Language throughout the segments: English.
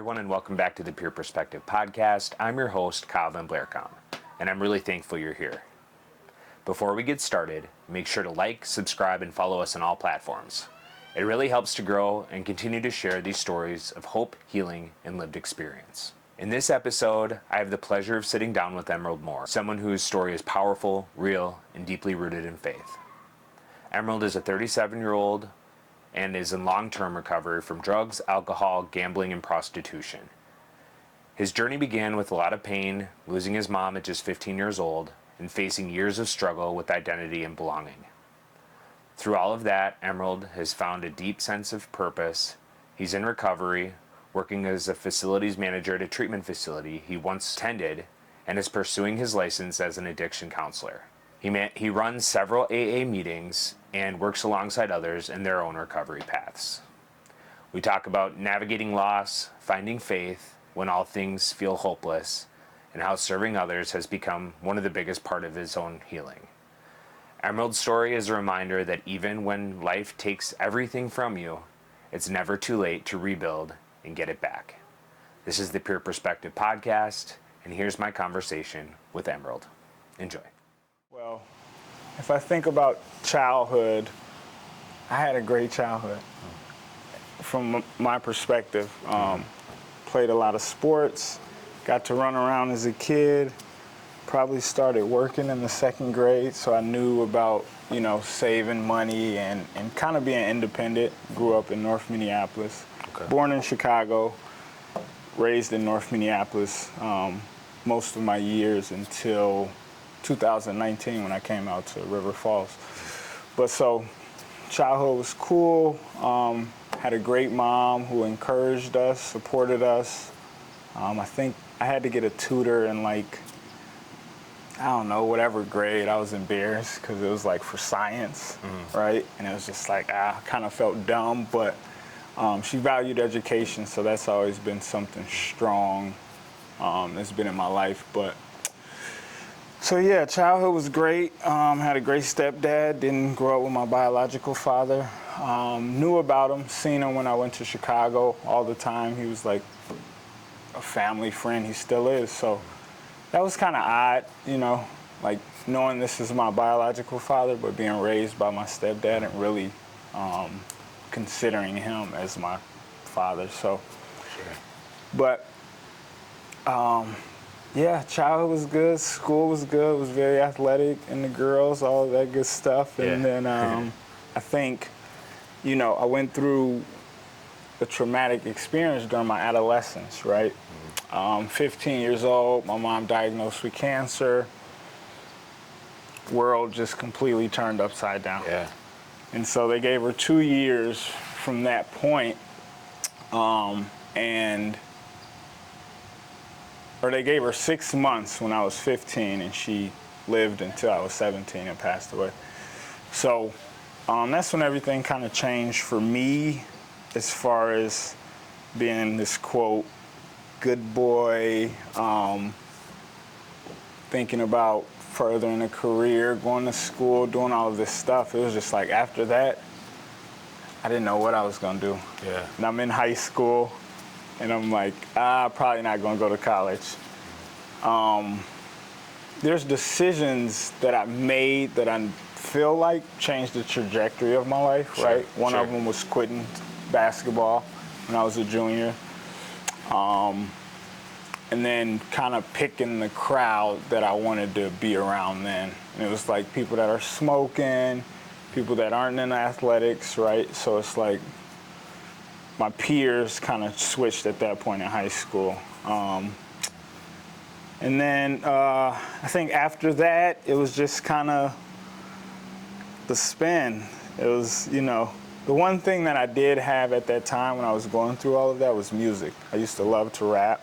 everyone, and welcome back to the Peer Perspective Podcast. I'm your host, VanBlaircom, and I'm really thankful you're here. Before we get started, make sure to like, subscribe, and follow us on all platforms. It really helps to grow and continue to share these stories of hope, healing, and lived experience. In this episode, I have the pleasure of sitting down with Emerald Moore, someone whose story is powerful, real, and deeply rooted in faith. Emerald is a 37-year-old and is in long-term recovery from drugs, alcohol, gambling, and prostitution. His journey began with a lot of pain, losing his mom at just 15 years old, and facing years of struggle with identity and belonging. Through all of that, Emerald has found a deep sense of purpose. He's in recovery, working as a facilities manager at a treatment facility he once attended, and is pursuing his license as an addiction counselor. He runs several AA meetings and works alongside others in their own recovery paths. We talk about navigating loss, finding faith when all things feel hopeless, and how serving others has become one of the biggest part of his own healing. Emerald's story is a reminder that even when life takes everything from you, it's never too late to rebuild and get it back. This is the Peer Perspective Podcast, and here's my conversation with Emerald. Enjoy. Well, if I think about childhood, I had a great childhood. From my perspective, played a lot of sports, got to run around as a kid, probably started working in the second grade, so I knew about, saving money and kind of being independent. Grew up in North Minneapolis, born in Chicago, raised in North Minneapolis most of my years until 2019 when I came out to River Falls. But so childhood was cool. Had a great mom who encouraged us, supported us. I think I had to get a tutor in whatever grade. I was embarrassed because it was for science, right? And it was just I kind of felt dumb, but she valued education, so that's always been something strong that's been in my life. But so yeah, childhood was great. Had a great stepdad. Didn't grow up with my biological father. Knew about him, seen him when I went to Chicago all the time. He was like a family friend. He still is. So that was kind of odd, knowing this is my biological father, but being raised by my stepdad and really considering him as my father. So, but yeah, childhood was good, school was good, was very athletic, and the girls, all that good stuff. And then I think, I went through a traumatic experience during my adolescence, right? 15 years old, my mom diagnosed with cancer. World just completely turned upside down. Yeah. And so they gave her 2 years from that point, or they gave her 6 months when I was 15, and she lived until I was 17 and passed away. So that's when everything kind of changed for me as far as being this, quote, good boy, thinking about furthering a career, going to school, doing all of this stuff. It was just after that, I didn't know what I was going to do. Yeah. And I'm in high school, and I'm probably not going to go to college. There's decisions that I made that I feel changed the trajectory of my life, right? One of them was quitting basketball when I was a junior. And then kind of picking the crowd that I wanted to be around then. And it was people that are smoking, people that aren't in athletics, right? So it's my peers kind of switched at that point in high school. And then I think after that, it was just kind of the spin. It was, the one thing that I did have at that time when I was going through all of that was music. I used to love to rap.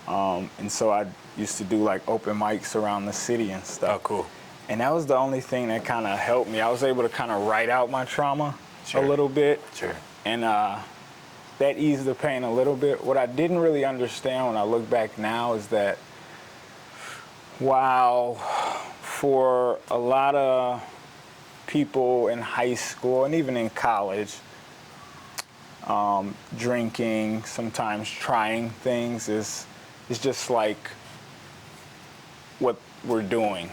And so I used to do open mics around the city and stuff. Oh, cool. And that was the only thing that kind of helped me. I was able to kind of write out my trauma a little bit. Sure. And that eased the pain a little bit. What I didn't really understand when I look back now is that while for a lot of people in high school and even in college, Drinking, sometimes trying things is just like what we're doing.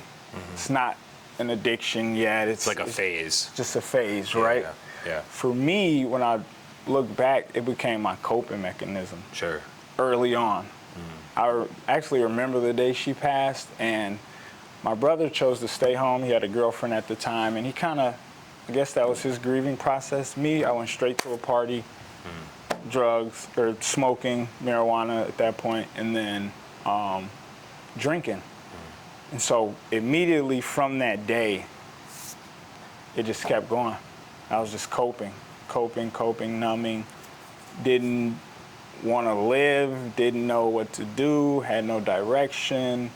It's not an addiction yet. It's like a phase. Just a phase, right? Yeah. For me, when I look back, it became my coping mechanism. Sure. Early on. I actually remember the day she passed, and my brother chose to stay home. He had a girlfriend at the time, and he kind of, I guess that was his grieving process. Me, I went straight to a party, drugs, or smoking, marijuana at that point, and then drinking. And so immediately from that day, it just kept going. I was just coping, numbing, didn't want to live, didn't know what to do, had no direction,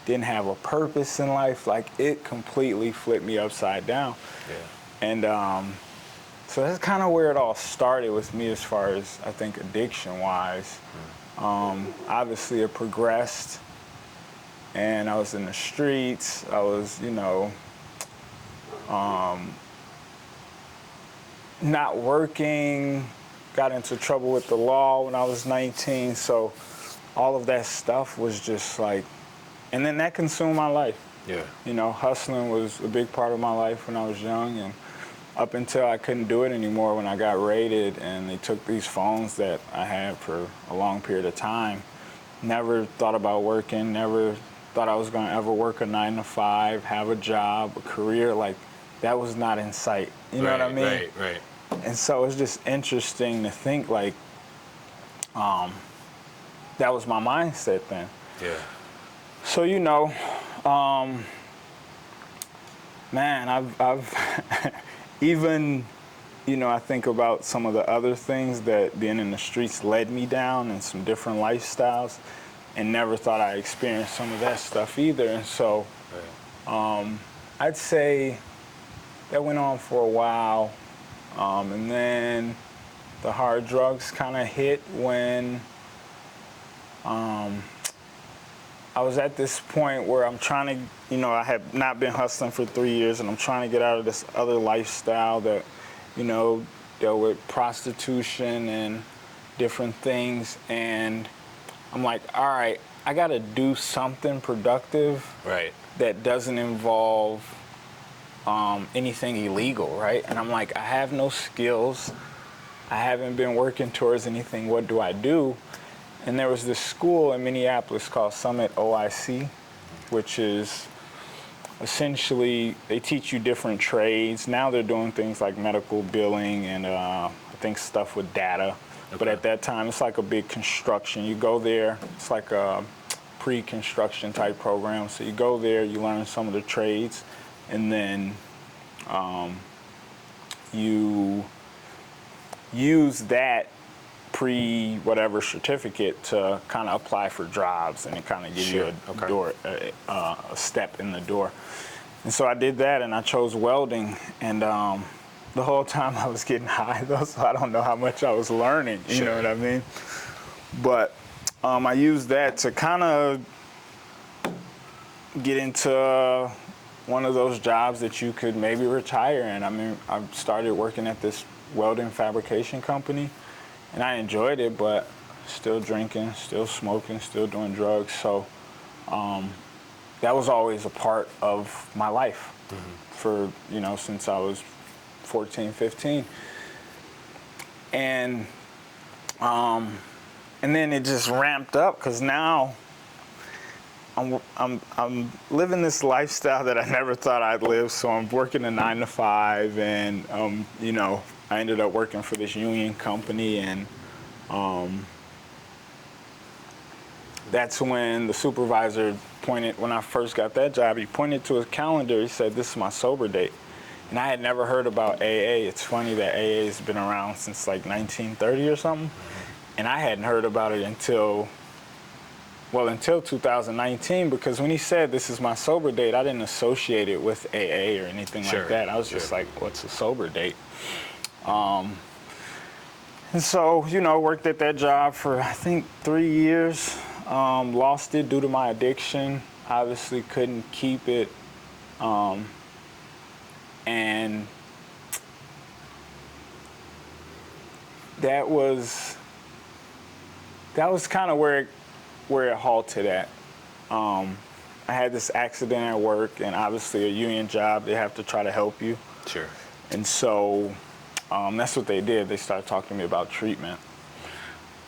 didn't have a purpose in life. Like, it completely flipped me upside down. Yeah. And so that's kind of where it all started with me as far as, I think, addiction-wise. Obviously, it progressed, and I was in the streets. I was, not working, got into trouble with the law when I was 19. So all of that stuff was just like, and then that consumed my life. Yeah. Hustling was a big part of my life when I was young, and up until I couldn't do it anymore when I got raided and they took these phones that I had for a long period of time. Never thought about working, never thought I was going to ever work a 9-to-5, have a job, a career. Like, that was not in sight. You know what I mean? Right. And so it's just interesting to think, like, that was my mindset then. Yeah. So, man, I've even, I think about some of the other things that being in the streets led me down and some different lifestyles, and never thought I experienced some of that stuff either. And so I'd say that went on for a while. And then the hard drugs kind of hit when I was at this point where I'm trying to, I had not been hustling for 3 years, and I'm trying to get out of this other lifestyle that, dealt with prostitution and different things. And I'm like, all right, I got to do something productive that doesn't involve anything illegal, right? And I'm like, I have no skills. I haven't been working towards anything. What do I do? And there was this school in Minneapolis called Summit OIC, which is essentially, they teach you different trades. Now they're doing things like medical billing and I think stuff with data. Okay. But at that time, it's like a big construction. You go there, it's like a pre-construction type program. So you go there, you learn some of the trades, and then you use that pre-whatever certificate to kind of apply for jobs, and it kind of gives you a door, a step in the door. And so I did that, and I chose welding, and the whole time I was getting high, though, so I don't know how much I was learning, you know what I mean? But I used that to kind of get into one of those jobs that you could maybe retire in. I mean, I started working at this welding fabrication company, and I enjoyed it, but still drinking, still smoking, still doing drugs. So that was always a part of my life for, since I was 14, 15. And then it just ramped up, because now I'm living this lifestyle that I never thought I'd live. So I'm working a 9-to-5, and I ended up working for this union company, and that's when the supervisor pointed, when I first got that job, he pointed to his calendar. He said, "This is my sober date." And I had never heard about AA. It's funny that AA has been around since like 1930 or something. And I hadn't heard about it until 2019, because when he said, "This is my sober date," I didn't associate it with AA or anything like that. I was just like, what's a sober date? And so, worked at that job for, I think, 3 years. Lost it due to my addiction. Obviously couldn't keep it. And that was kind of where it halted at. I had this accident at work, and obviously a union job, they have to try to help you. Sure. And so that's what they did. They started talking to me about treatment.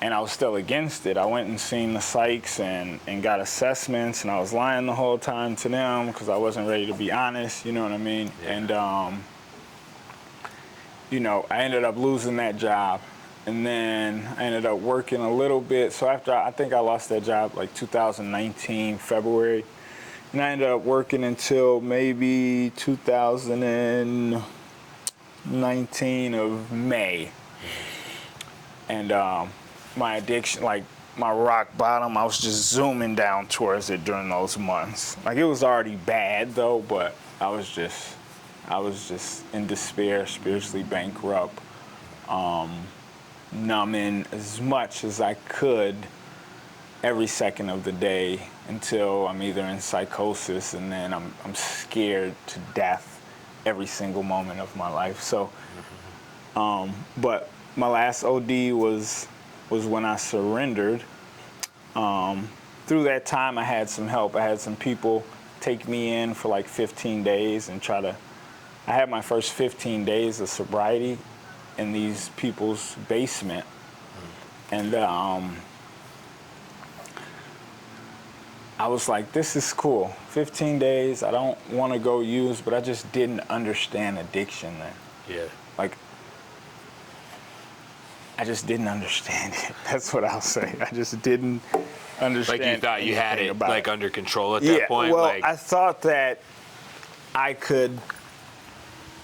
And I was still against it. I went and seen the psychs and got assessments, and I was lying the whole time to them because I wasn't ready to be honest, you know what I mean? Yeah. And, you know, I ended up losing that job. And then I ended up working a little bit. So after, I think I lost that job like 2019, February. And I ended up working until maybe 2019 of May. And my addiction, like my rock bottom, I was just zooming down towards it during those months. Like it was already bad though, but I was just in despair, spiritually bankrupt, numbing as much as I could every second of the day until I'm either in psychosis and then I'm scared to death every single moment of my life. So, but my last OD was when I surrendered. Through that time, I had some help. I had some people take me in for like 15 days and I had my first 15 days of sobriety in these people's basement. And I was like, this is cool. 15 days, I don't want to go use, but I just didn't understand addiction then. Yeah. Like, I just didn't understand it. That's what I'll say. I just didn't understand. Like you thought you had it like under control at that that point? Well, like... I thought that I could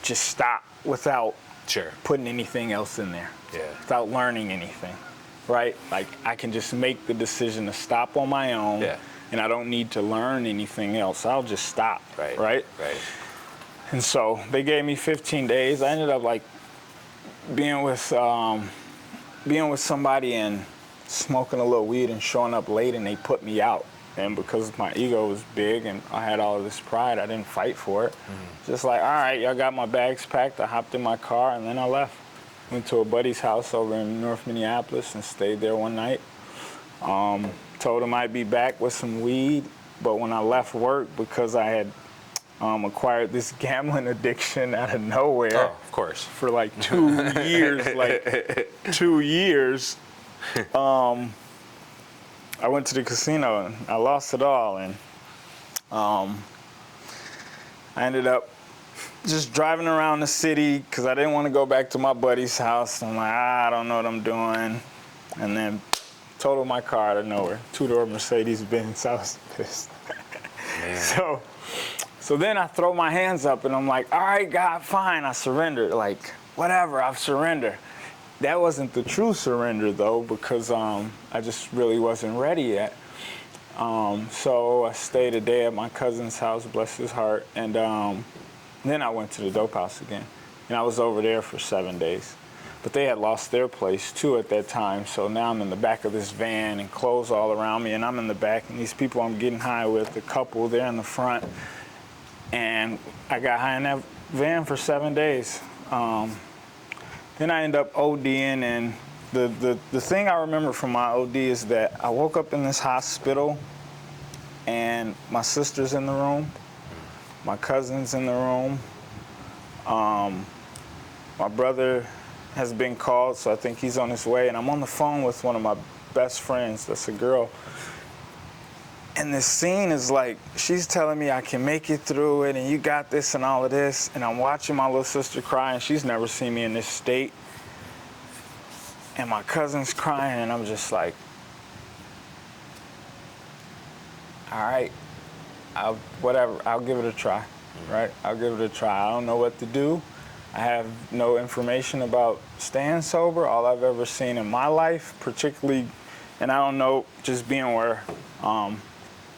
just stop without putting anything else in there. Yeah. Without learning anything, right? Like I can just make the decision to stop on my own. Yeah. And I don't need to learn anything else. I'll just stop, right? And so they gave me 15 days. I ended up like being with somebody and smoking a little weed and showing up late, and they put me out. And because my ego was big and I had all of this pride, I didn't fight for it. Mm-hmm. Just like, all right, y'all got my bags packed. I hopped in my car and then I left. Went to a buddy's house over in North Minneapolis and stayed there one night. Told him I'd be back with some weed, but when I left work, because I had acquired this gambling addiction out of nowhere. Oh, of course. For like 2 years, I went to the casino and I lost it all, and I ended up just driving around the city because I didn't want to go back to my buddy's house. I'm like, I don't know what I'm doing, and then totaled my car out of nowhere. 2-door Mercedes-Benz. I was pissed. So then I throw my hands up and I'm like, all right, God, fine, I surrendered. Like, whatever, I've surrendered. That wasn't the true surrender though, because I just really wasn't ready yet. So I stayed a day at my cousin's house, bless his heart, and then I went to the dope house again. And I was over there for 7 days. But they had lost their place too at that time, so now I'm in the back of this van and clothes all around me, and I'm in the back, and these people I'm getting high with, the couple, they're in the front, and I got high in that van for 7 days. Then I end up ODing, and the thing I remember from my OD is that I woke up in this hospital, and my sister's in the room, my cousin's in the room, my brother has been called, so I think he's on his way, and I'm on the phone with one of my best friends, that's a girl. And this scene is like, she's telling me I can make it through it, and you got this and all of this, and I'm watching my little sister cry, and she's never seen me in this state. And my cousin's crying, and I'm just like, all right, I'll give it a try, right? I'll give it a try. I don't know what to do. I have no information about staying sober. All I've ever seen in my life, particularly, and I don't know, just being where,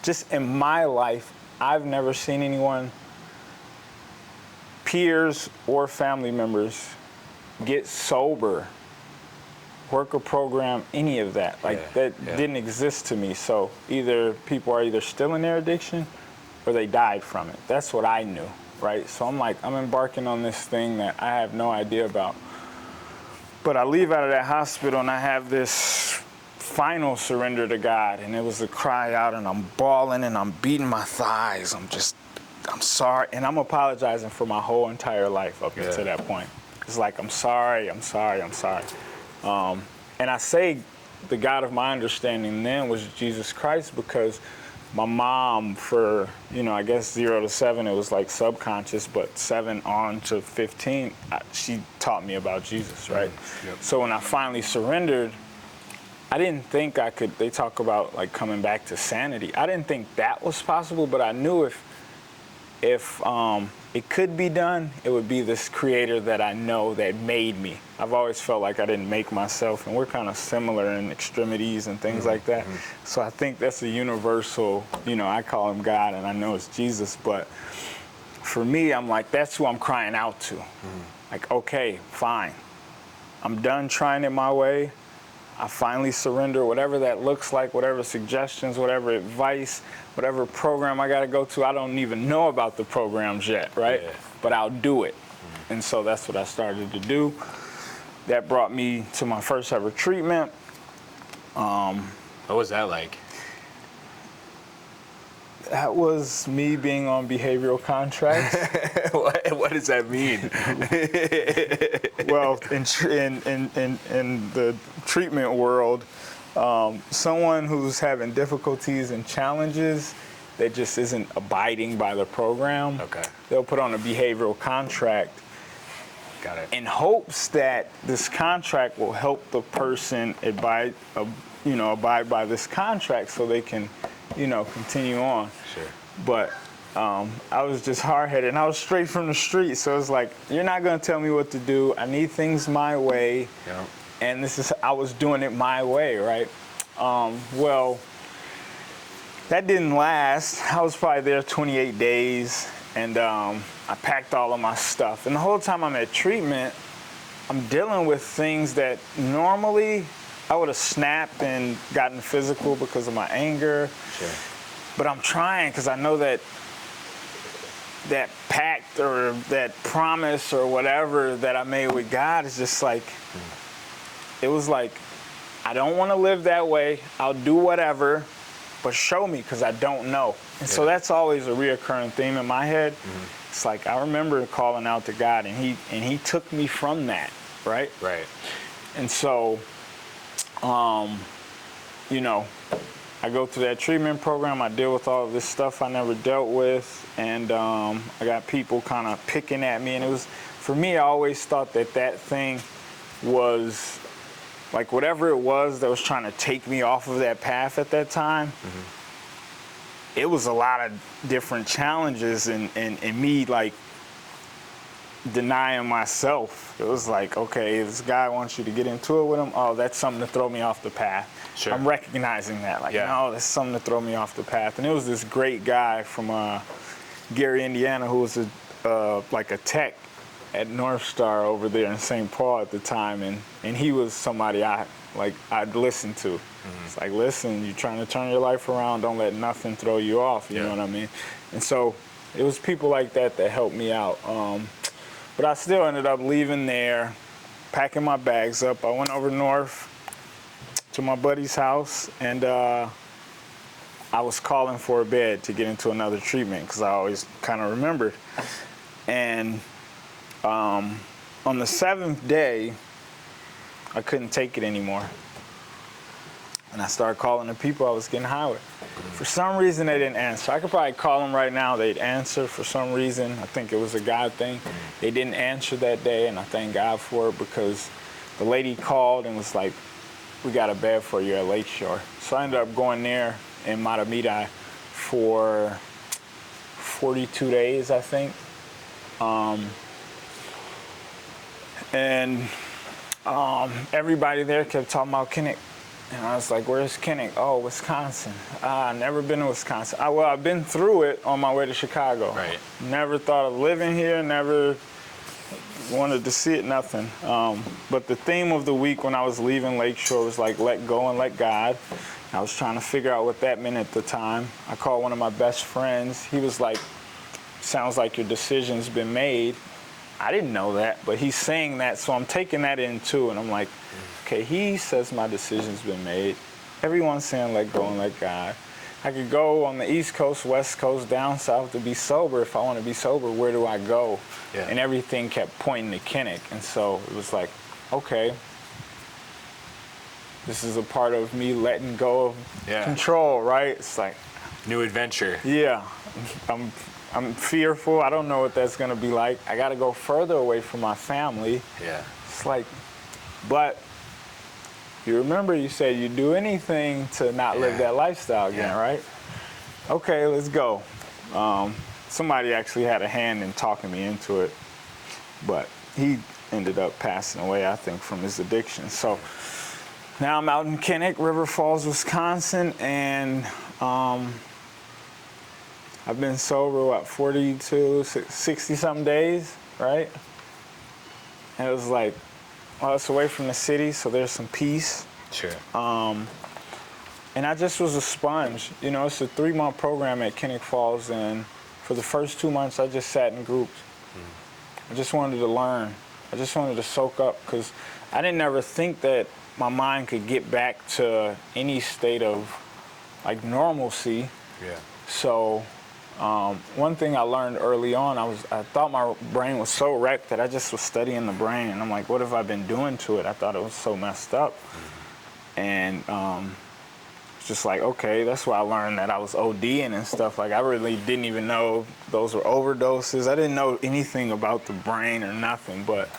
just in my life, I've never seen anyone, peers or family members, get sober, work a program, any of that. Didn't exist to me. So either people are either still in their addiction or they died from it. That's what I knew. Right, so I'm embarking on this thing that I have no idea about. But I leave out of that hospital and I have this final surrender to God, and it was a cry out, and I'm bawling and I'm beating my thighs. I'm sorry, and I'm apologizing for my whole entire life up until that point. It's like, I'm sorry. And I say the God of my understanding then was Jesus Christ, because my mom, for, I guess 0 to 7, it was like subconscious, but 7 on to 15, she taught me about Jesus, right? Yep. So when I finally surrendered, I didn't think I could. They talk about like coming back to sanity. I didn't think that was possible, but I knew if it could be done, it would be this creator that I know that made me. I've always felt like I didn't make myself, and we're kind of similar in extremities and things like that. So I think that's a universal, I call him God, and I know it's Jesus, but for me, I'm like, that's who I'm crying out to. Like, okay, fine. I'm done trying it my way. I finally surrender, whatever that looks like, whatever suggestions, whatever advice, whatever program I got to go to. I don't even know about the programs yet, right? Yeah. But I'll do it. And so that's what I started to do. That brought me to my first ever treatment. What was that like? That was me being on behavioral contracts. What does that mean? Well, in the treatment world, someone who's having difficulties and challenges that just isn't abiding by the program, Okay. they'll put on a behavioral contract Got it. in hopes that this contract will help the person abide by this contract so they can, continue on. Sure. But I was just hard-headed, and I was straight from the street. So it's like, you're not going to tell me what to do. I need things my way. Yeah. And I was doing it my way, right? Well, that didn't last. I was probably there 28 days, and I packed all of my stuff. And the whole time I'm at treatment, I'm dealing with things that normally I would have snapped and gotten physical because of my anger. Sure. But I'm trying, because I know that pact or that promise or whatever that I made with God is just like, it was like, I don't want to live that way. I'll do whatever, but show me, because I don't know. And so that's always a reoccurring theme in my head. It's like, I remember calling out to God, and he took me from that, right? Right. And so, I go through that treatment program. I deal with all of this stuff I never dealt with, and I got people kind of picking at me. And it was, for me, I always thought that thing was like whatever it was that was trying to take me off of that path at that time. It was a lot of different challenges and me like denying myself. It was like, okay, this guy wants you to get into it with him. Oh, that's something to throw me off the path. Sure. I'm recognizing that. Like, no, that's something to throw me off the path. And it was this great guy from Gary, Indiana, who was like a tech at North Star over there in St. Paul at the time. And he was somebody I'd listen to. It's like, listen, you're trying to turn your life around. Don't let nothing throw you off. You know what I mean? And so it was people like that helped me out. But I still ended up leaving there, packing my bags up. I went over north to my buddy's house, and I was calling for a bed to get into another treatment, because I always kind of remembered. And on the 7th day, I couldn't take it anymore. And I started calling the people I was getting high with. For some reason, they didn't answer. I could probably call them right now. They'd answer for some reason. I think it was a God thing. They didn't answer that day, and I thank God for it, because the lady called and was like, we got a bed for you at Lakeshore. So I ended up going there in Matamidi for 42 days, I think. Everybody there kept talking about Kinnick. And I was like, where's Kinnick? Oh, Wisconsin. Never been to Wisconsin. I've been through it on my way to Chicago. Right. Never thought of living here, never wanted to see it, nothing. But the theme of the week when I was leaving Lakeshore was like, let go and let God. I was trying to figure out what that meant at the time. I called one of my best friends. He was like, sounds like your decision's been made. I didn't know that, but he's saying that, so I'm taking that in too, and I'm like, okay, he says my decision's been made. Everyone's saying let go and let God. I could go on the East Coast, West Coast, down south to be sober. If I want to be sober, where do I go? Yeah. And everything kept pointing to Kinnick, and so it was like, okay, this is a part of me letting go of control, right? It's like new adventure. Yeah, I'm fearful. I don't know what that's gonna be like. I got to go further away from my family. Yeah. It's like, but you remember you said you'd do anything to not live that lifestyle again, right? Okay, let's go. Somebody actually had a hand in talking me into it, but he ended up passing away, I think, from his addiction. So now I'm out in Kinnick, River Falls, Wisconsin, and I've been sober, 42, 60-something days, right? And it was like, well, it's away from the city, so there's some peace. Sure. And I just was a sponge. You know, it's a 3-month program at Kinnick Falls, and for the first 2 months, I just sat in groups. I just wanted to learn. I just wanted to soak up, because I didn't ever think that my mind could get back to any state of, like, normalcy. Yeah. So one thing I learned early on, I thought my brain was so wrecked that I just was studying the brain, and I'm like, what have I been doing to it? I thought it was so messed up. And it's just like, okay, that's why I learned that I was ODing and stuff. Like, I really didn't even know those were overdoses. I didn't know anything about the brain or nothing. But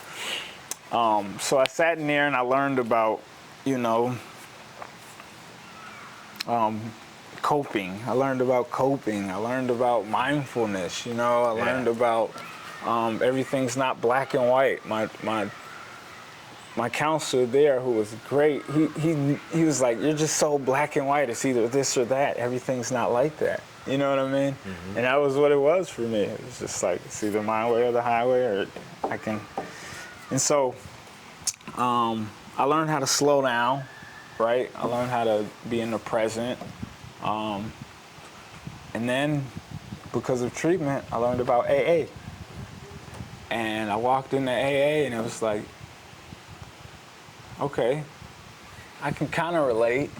so I sat in there and I learned about, you know, coping. I learned about coping. I learned about mindfulness, you know. I learned about everything's not black and white. My counselor there, who was great, he was like, you're just so black and white. It's either this or that. Everything's not like that. You know what I mean? Mm-hmm. And that was what it was for me. It was just like, it's either my way or the highway, or I can. And so I learned how to slow down, right? I learned how to be in the present. And then, because of treatment, I learned about AA. And I walked into AA, and it was like, okay, I can kind of relate,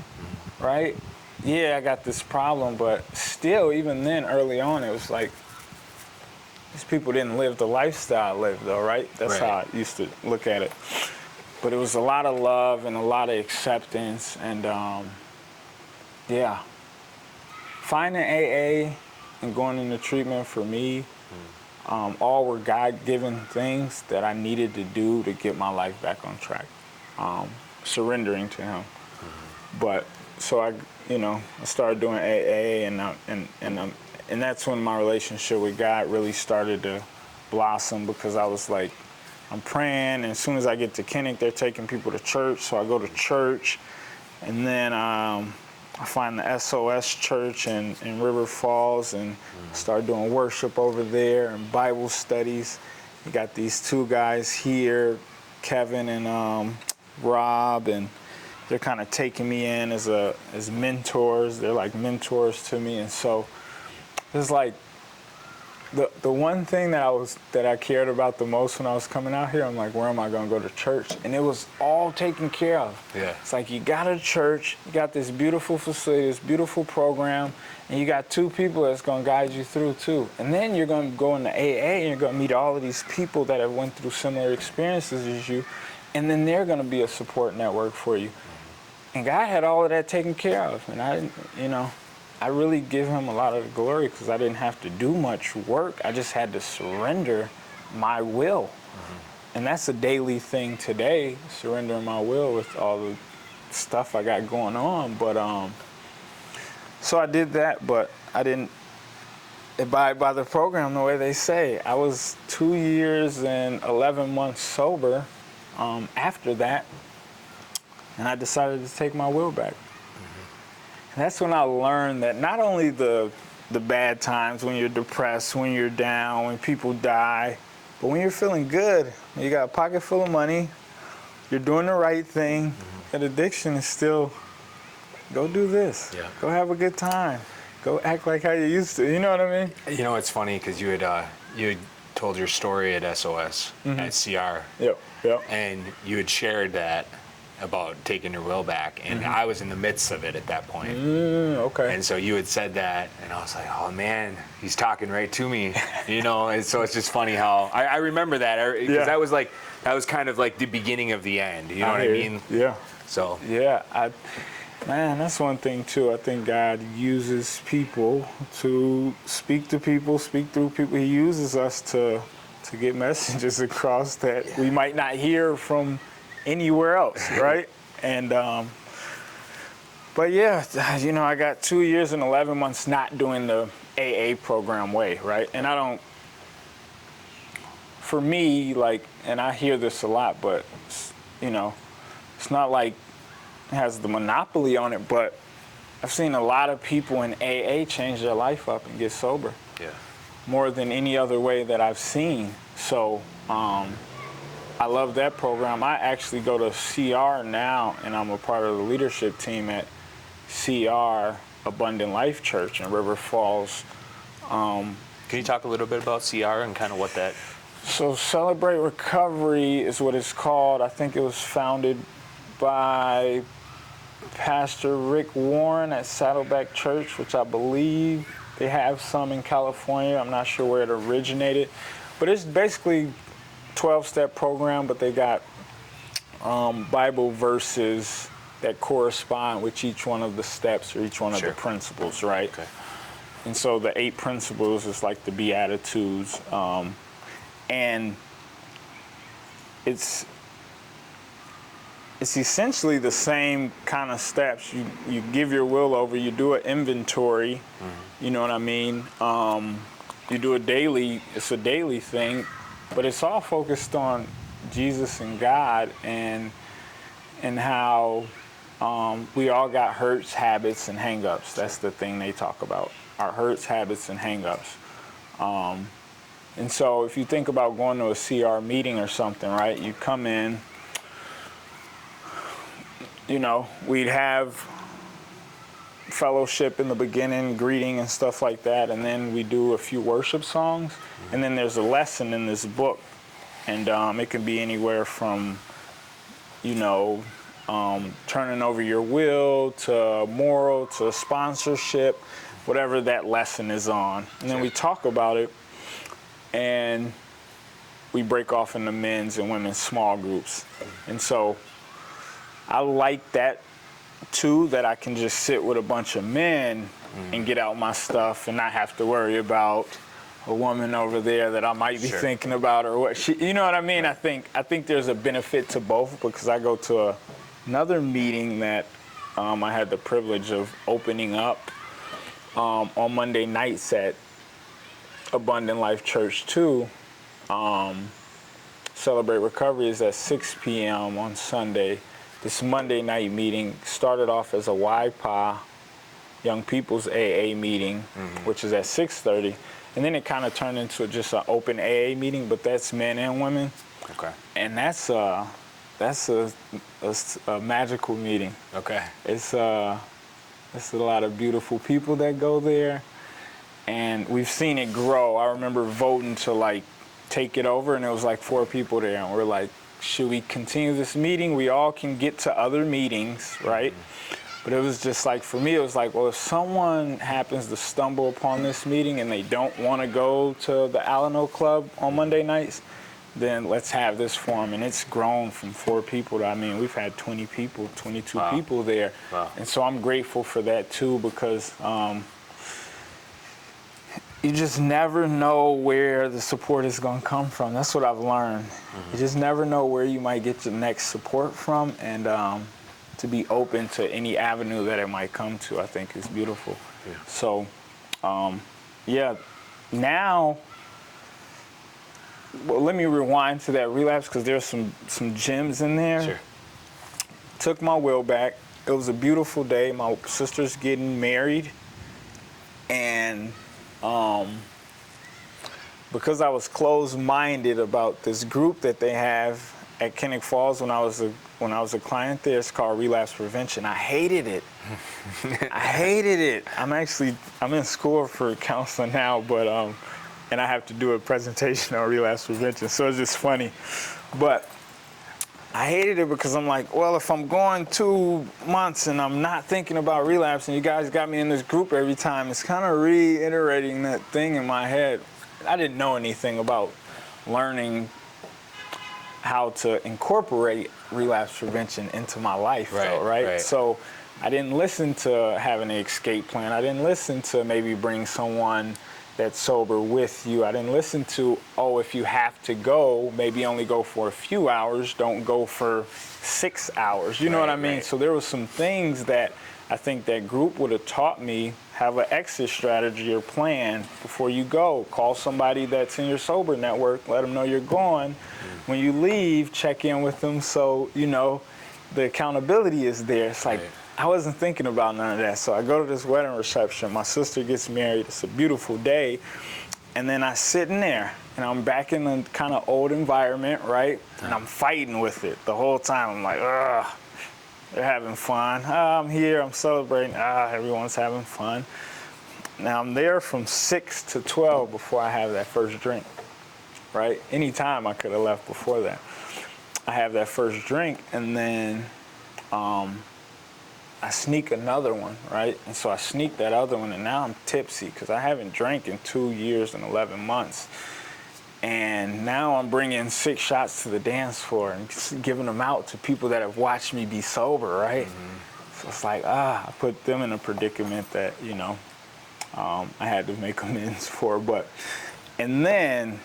right? Yeah, I got this problem, but still, even then, early on, it was like, these people didn't live the lifestyle I lived, though, right? That's how I used to look at it. But it was a lot of love and a lot of acceptance, and yeah. Finding AA and going into treatment for me, all were God-given things that I needed to do to get my life back on track. Surrendering to Him. But so I started doing AA, and that's when my relationship with God really started to blossom, because I was like, I'm praying, and as soon as I get to Kinnick, they're taking people to church, so I go to church, and then I find the SOS church in River Falls and start doing worship over there and Bible studies. You got these 2 guys here, Kevin and Rob, and they're kind of taking me in as mentors. They're like mentors to me, and so it's like the one thing that I cared about the most when I was coming out here. I'm like, where am I going to go to church? And it was all taken care of. Yeah. It's like, you got a church, you got this beautiful facility, this beautiful program, and you got 2 people that's going to guide you through too. And then you're going to go into AA, and you're going to meet all of these people that have went through similar experiences as you, and then they're going to be a support network for you. And God had all of that taken care of, and I really give Him a lot of the glory, because I didn't have to do much work. I just had to surrender my will. And that's a daily thing today, surrendering my will with all the stuff I got going on. But so I did that, but I didn't abide by the program the way they say. I was 2 years and 11 months sober after that, and I decided to take my will back. And that's when I learned that not only the bad times, when you're depressed, when you're down, when people die, but when you're feeling good, when you got a pocket full of money, you're doing the right thing, that addiction is still, go do this. Yeah. Go have a good time. Go act like how you used to. You know what I mean? You know, it's funny, because you had told your story at SOS, at CR. Yep. And you had shared that about taking your will back, and I was in the midst of it at that point. Okay. And so you had said that, and I was like, oh man, he's talking right to me, And so it's just funny how I remember that, because that was kind of like the beginning of the end. You know what I mean? Yeah. So yeah, man, that's one thing too. I think God uses people to speak to people, speak through people. He uses us to get messages across that we might not hear from anywhere else, right? And but yeah, I got 2 years and 11 months not doing the AA program way, right? And for me, and I hear this a lot, but it's not like it has the monopoly on it, but I've seen a lot of people in AA change their life up and get sober. Yeah. More than any other way that I've seen. So I love that program. I actually go to CR now, and I'm a part of the leadership team at CR Abundant Life Church in River Falls. Can you talk a little bit about CR and kind of what that... So Celebrate Recovery is what it's called. I think it was founded by Pastor Rick Warren at Saddleback Church, which I believe they have some in California. I'm not sure where it originated, but it's basically 12-step program, but they got Bible verses that correspond with each one of the steps or each one of the principles, right? Okay. And so the 8 principles is like the Beatitudes, and it's essentially the same kind of steps. You give your will over, you do an inventory, you know what I mean? You do it's a daily thing, but it's all focused on Jesus and God and how we all got hurts, habits, and hang-ups. That's the thing they talk about, our hurts, habits, and hang-ups. And so if you think about going to a CR meeting or something, right, you come in, we'd have fellowship in the beginning, greeting and stuff like that, and then we do a few worship songs, and then there's a lesson in this book, and it can be anywhere from, turning over your will to moral to sponsorship, whatever that lesson is on. And then we talk about it, and we break off into men's and women's small groups. And so I like that too, that I can just sit with a bunch of men and get out my stuff and not have to worry about a woman over there that I might be thinking about or what she, you know what I mean? Right. I think there's a benefit to both, because I go to another meeting that I had the privilege of opening up on Monday nights at Abundant Life Church too. Celebrate Recovery is at 6 p.m. on Sunday. This Monday night meeting started off as a YPA, Young People's AA meeting, which is at 6:30. And then it kind of turned into just an open AA meeting, but that's men and women. Okay. And that's a magical meeting. Okay. It's a lot of beautiful people that go there, and we've seen it grow. I remember voting to take it over, and it was 4 people there, and we're like, should we continue this meeting? We all can get to other meetings, right? But it was just for me, it was well, if someone happens to stumble upon this meeting and they don't want to go to the Alano Club on Monday nights, then let's have this for them. And it's grown from 4 people to, we've had 20 people, 22 people there. Wow. And so I'm grateful for that too, because you just never know where the support is going to come from. That's what I've learned. You just never know where you might get your next support from, and to be open to any avenue that it might come to, I think is beautiful. Yeah. So, now, well, let me rewind to that relapse, because there's some gems in there. Sure. Took my will back. It was a beautiful day. My sister's getting married, and because I was closed-minded about this group that they have at Kinnick Falls when I was a client there, it's called Relapse Prevention. I hated it. I hated it. I'm in school for counseling now, but and I have to do a presentation on relapse prevention. So it's just funny. But I hated it because I'm like, well, if I'm going 2 months and I'm not thinking about relapse and you guys got me in this group every time, it's kind of reiterating that thing in my head. I didn't know anything about learning how to incorporate relapse prevention into my life, right? So I didn't listen to having an escape plan. I didn't listen to maybe bring someone that's sober with you. I didn't listen to, oh, if you have to go, maybe only go for a few hours, don't go for 6 hours. You know what I mean? So there were some things that I think that group would have taught me. Have an exit strategy or plan before you go. Call somebody that's in your sober network, let them know you're going. When you leave, check in with them so, you know, the accountability is there. It's like, I wasn't thinking about none of that. So I go to this wedding reception. My sister gets married. It's a beautiful day. And then I sit in there, and I'm back in the kind of old environment, right? And I'm fighting with it the whole time. I'm like, ugh, they're having fun. I'm here, I'm celebrating. Everyone's having fun. Now I'm there from 6 to 12 before I have that first drink, right? Anytime I could have left before that. I have that first drink, and then I sneak another one, right? And so I sneak that other one, and now I'm tipsy because I haven't drank in 2 years and 11 months. And now I'm bringing 6 shots to the dance floor and giving them out to people that have watched me be sober, right? So it's like, I put them in a predicament that, you know, I had to make amends for. And then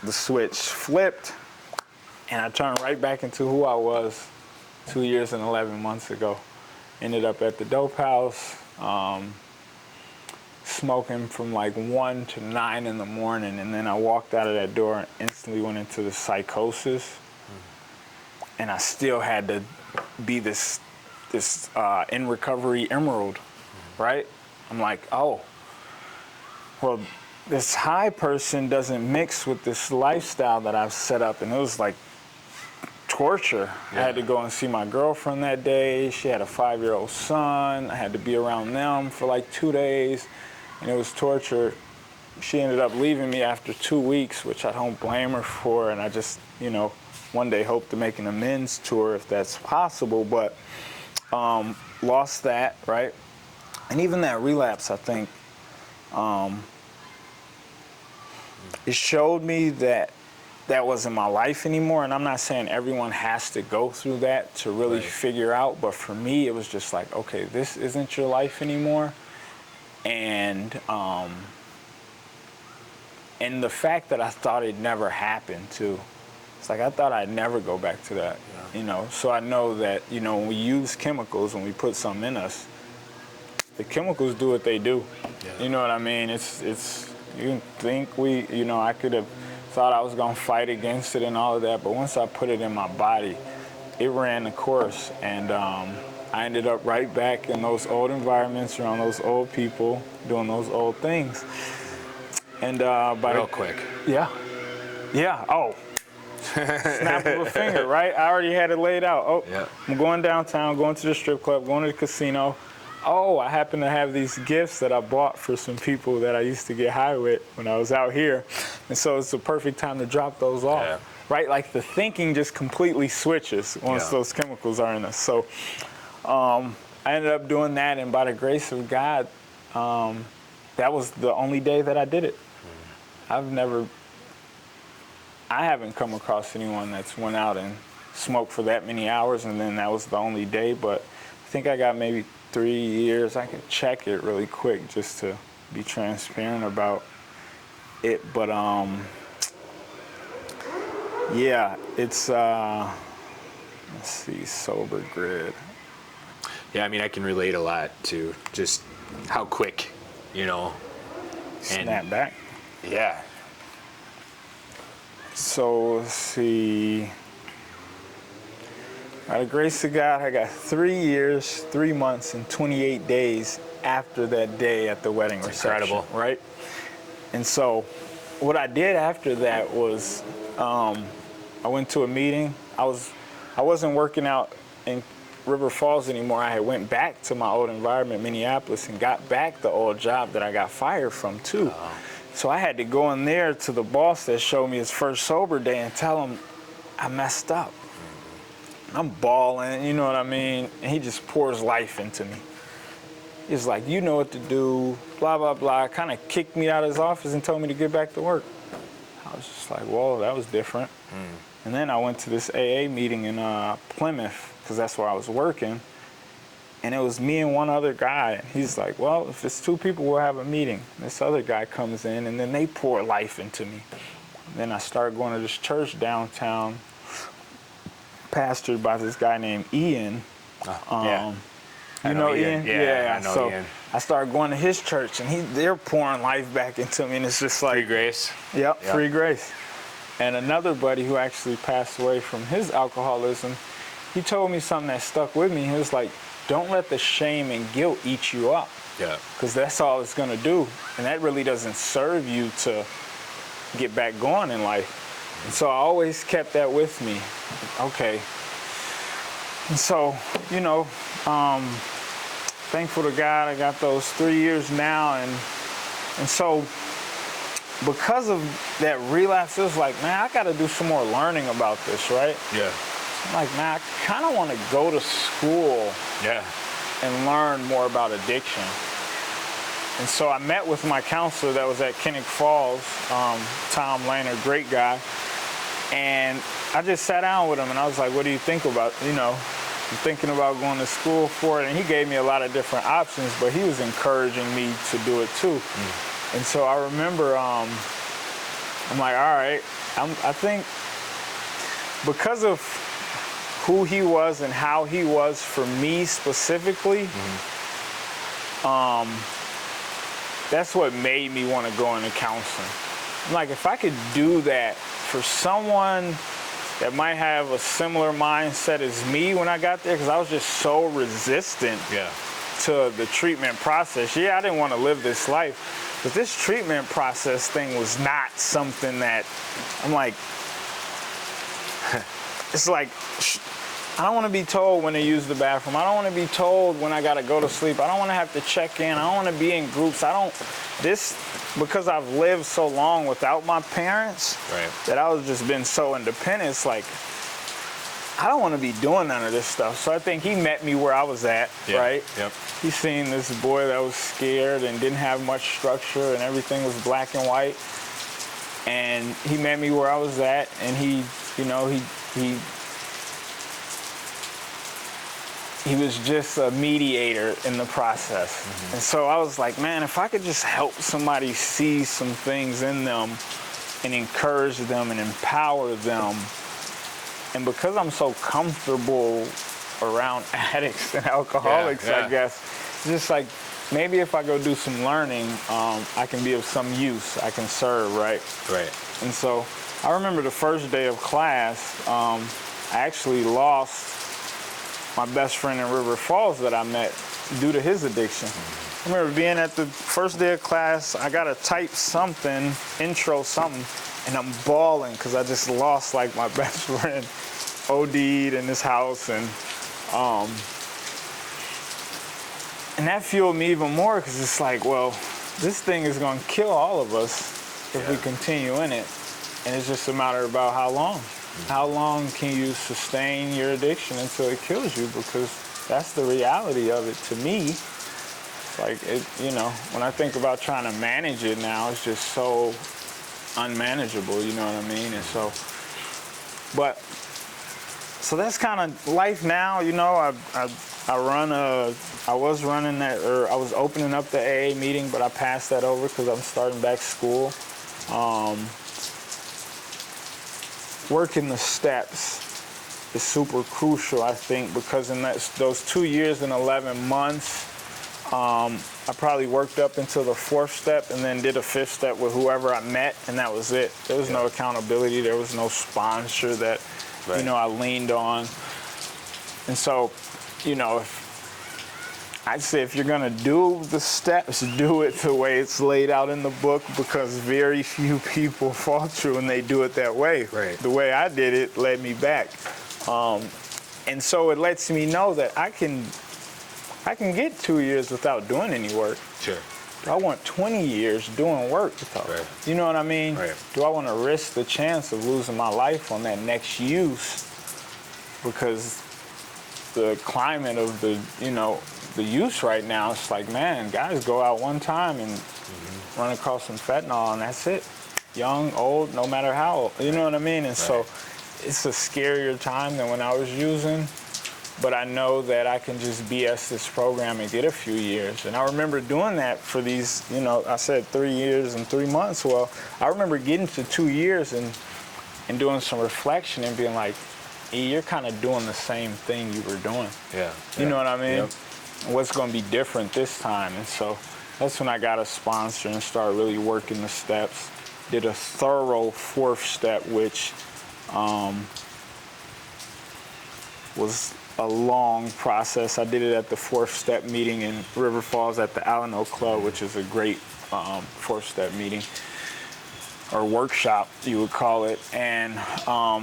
the switch flipped, and I turned right back into who I was 2 years and 11 months ago. Ended up at the dope house, smoking from like 1 to 9 in the morning, and then I walked out of that door and instantly went into the psychosis. And I still had to be this in recovery emerald, right? I'm like, oh, well, this high person doesn't mix with this lifestyle that I've set up, and it was like torture. I had to go and see my girlfriend that day. She had a 5-year-old son. I had to be around them for like 2 days, and it was torture. She ended up leaving me after 2 weeks, which I don't blame her for, and I just, you know, one day hope to make an amends to her if that's possible, but lost that, right? And even that relapse, I think, it showed me that that wasn't my life anymore. And I'm not saying everyone has to go through that to really figure out, but for me, it was just like, okay, this isn't your life anymore. And the fact that I thought it never happened too. It's like I thought I'd never go back to that, you know. So I know that, you know, when we use chemicals, when we put something in us, the chemicals do what they do. You know what I mean? It's you think I could have thought I was gonna fight against it and all of that, but once I put it in my body, it ran the course, and I ended up right back in those old environments, around those old people, doing those old things. And real quick. Snap of a finger, right? I already had it laid out. I'm going downtown, going to the strip club, going to the casino. I happen to have these gifts that I bought for some people that I used to get high with when I was out here. And so it's the perfect time to drop those off, right? Like the thinking just completely switches once those chemicals are in us. So I ended up doing that, and by the grace of God, that was the only day that I did it. I haven't come across anyone that's went out and smoked for that many hours, and then that was the only day, but I think I got maybe 3 years. I could check it really quick just to be transparent about it. But it's let's see, Sober Grid. Yeah, I mean, I can relate a lot to just how quick, you know. Snap back. Yeah. So let's see. By the grace of God, I got 3 years, 3 months, and 28 days after that day at the wedding reception. Incredible. Right? And so what I did after that was I went to a meeting. I wasn't working out in River Falls anymore. I had went back to my old environment, Minneapolis, and got back the old job that I got fired from too. So I had to go in there to the boss that showed me his first sober day and tell him I messed up. I'm bawling, you know what I mean? And he just pours life into me. He's like, you know what to do, blah, blah, blah. Kind of kicked me out of his office and told me to get back to work. I was just like, whoa, that was different. And then I went to this AA meeting in Plymouth, because that's where I was working. And it was me and one other guy. And he's like, well, if it's 2 people, we'll have a meeting. This other guy comes in, and then they pour life into me. And then I started going to this church downtown, pastored by this guy named Ian. Yeah. You know Ian? Yeah, I know so Ian. I started going to his church, and they're pouring life back into me, and it's just like... Free grace. Yep, free grace. And another buddy who actually passed away from his alcoholism, he told me something that stuck with me. He was like, don't let the shame and guilt eat you up. Yeah. Because that's all it's going to do. And that really doesn't serve you to get back going in life. And so I always kept that with me. Okay. And so, you know, thankful to God I got those 3 years now. And so because of that relapse, it was like, man, I got to do some more learning about this, right? Yeah. I'm like, man, I kind of want to go to school and learn more about addiction. And so I met with my counselor that was at Kinnick Falls, Tom Lehner, great guy. And I just sat down with him and I was like, what do you think about, you know, I'm thinking about going to school for it. And he gave me a lot of different options, but he was encouraging me to do it too. And so I remember, I'm like, all right, I think because of who he was and how he was for me specifically, that's what made me want to go into counseling. I'm like, if I could do that for someone that might have a similar mindset as me when I got there, because I was just so resistant to the treatment process. Yeah, I didn't want to live this life, but this treatment process thing was not something that, I'm like, it's like, I don't want to be told when to use the bathroom. I don't want to be told when I got to go to sleep. I don't want to have to check in. I don't want to be in groups. Because I've lived so long without my parents, that I was just been so independent. It's like, I don't want to be doing none of this stuff. So I think he met me where I was at, right? He seen this boy that was scared and didn't have much structure and everything was black and white. And he met me where I was at, and he was just a mediator in the process. And so I was like, man, if I could just help somebody see some things in them and encourage them and empower them. And because I'm so comfortable around addicts and alcoholics, I guess, just like, maybe if I go do some learning, I can be of some use. I can serve, right? And so I remember the first day of class, I actually lost my best friend in River Falls that I met due to his addiction. I remember being at the first day of class, I got to type something, intro something, and I'm bawling because I just lost like my best friend, OD'd in this house. And that fueled me even more because it's like, well, this thing is going to kill all of us if we continue in it. And it's just a matter about how long. How long can you sustain your addiction until it kills you? Because that's the reality of it to me. It's like, when I think about trying to manage it now, it's just so unmanageable, you know what I mean? And so that's kind of life now, you know. I was opening up the AA meeting, but I passed that over because I'm starting back school. Working the steps is super crucial, I think, because in those 2 years and 11 months, I probably worked up until the 4th step and then did a 5th step with whoever I met, and that was it. There was no accountability. There was no sponsor that, I leaned on. And so, I'd say if you're gonna do the steps, do it the way it's laid out in the book, because very few people fall through and they do it that way. The way I did it led me back. And so it lets me know that I can get 2 years without doing any work. do I want 20 years doing work? Right. You know what I mean? Right. Do I want to risk the chance of losing my life on that next use? Because the climate of the use right now, it's like, man, guys go out one time and run across some fentanyl and that's it. Young, old, no matter how old, you know what I mean? And so it's a scarier time than when I was using, but I know that I can just BS this program and get a few years. And I remember doing that for these, I said 3 years and 3 months. Well, I remember getting to 2 years and doing some reflection and being like, you're kind of doing the same thing you were doing. Yeah. You know what I mean? Yep. What's going to be different this time? And so that's when I got a sponsor and started really working the steps. Did a thorough 4th step, which was a long process. I did it at the 4th step meeting in River Falls at the Alano Club, which is a great 4th step meeting, or workshop, you would call it. And I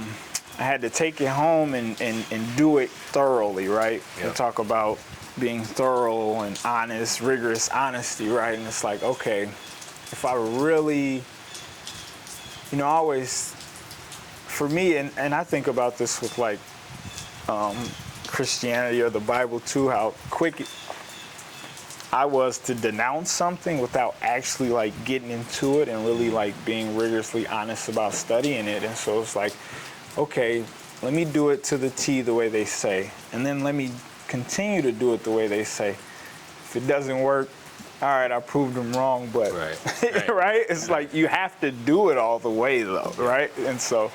had to take it home and do it thoroughly, right? Yeah. We talk about being thorough and honest, rigorous honesty, right? And it's like, okay, if I really, always, for me, and I think about this with like Christianity or the Bible too, how quick I was to denounce something without actually like getting into it and really like being rigorously honest about studying it. And so it's like, okay, let me do it to the T the way they say, and then let me continue to do it the way they say. If it doesn't work, all right, I proved them wrong, but right? It's like you have to do it all the way though, right? And so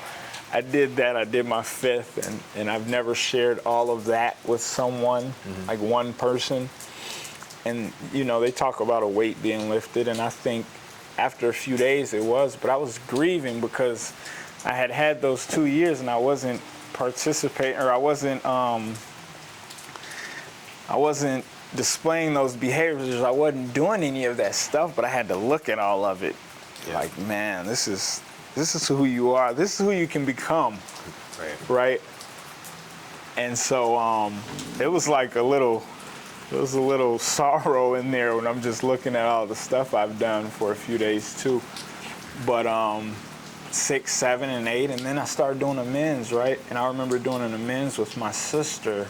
I did that. I did my 5th, and I've never shared all of that with someone, like one person. And they talk about a weight being lifted, and I think after a few days it was, but I was grieving because I had those 2 years and I wasn't participating, or I wasn't displaying those behaviors. I wasn't doing any of that stuff, but I had to look at all of it. Yeah. Like, man, this is who you are. This is who you can become. Right? And so it was like a little sorrow in there when I'm just looking at all the stuff I've done for a few days too. But 6, 7, and 8, and then I started doing amends, right? And I remember doing an amends with my sister.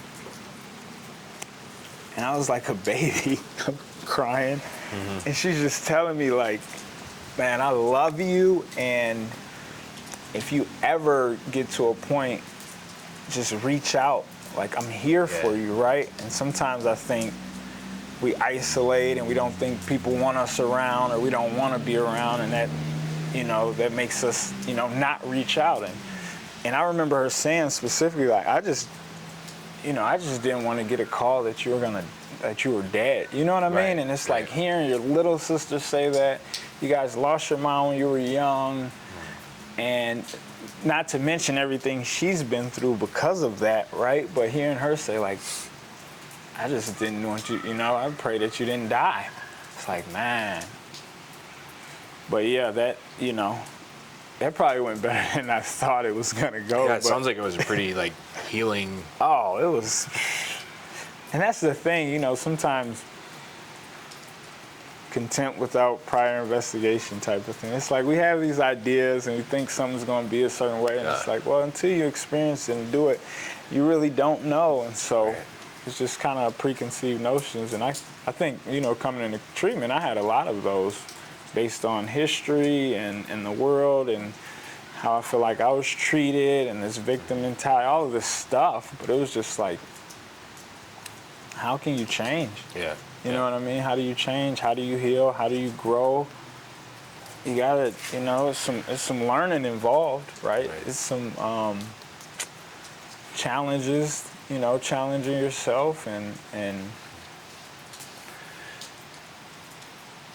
And I was like a baby, crying. And she's just telling me like, man, I love you, and if you ever get to a point, just reach out. Like, I'm here for you, right? And sometimes I think we isolate and we don't think people want us around, or we don't want to be around, and that, that makes us, not reach out. And I remember her saying specifically, like, I just didn't want to get a call that you were dead. You know what I mean? And it's like hearing your little sister say that. You guys lost your mom when you were young, and not to mention everything she's been through because of that, right? But hearing her say, like, I just didn't want you, I pray that you didn't die. It's like, man. But yeah, that, that probably went better than I thought it was going to go. Yeah, it sounds like it was a pretty, like, healing. Oh, it was. And that's the thing, sometimes contempt without prior investigation type of thing. It's like we have these ideas and we think something's going to be a certain way, and it's like, well, until you experience it and do it, you really don't know. And so it's just kind of preconceived notions. And I think, coming into treatment, I had a lot of those based on history and the world and how I feel like I was treated and this victim mentality, all of this stuff. But it was just like, how can you change? Yeah. You know what I mean? How do you change? How do you heal? How do you grow? You gotta, it's some learning involved, right? It's some challenges, challenging yourself, and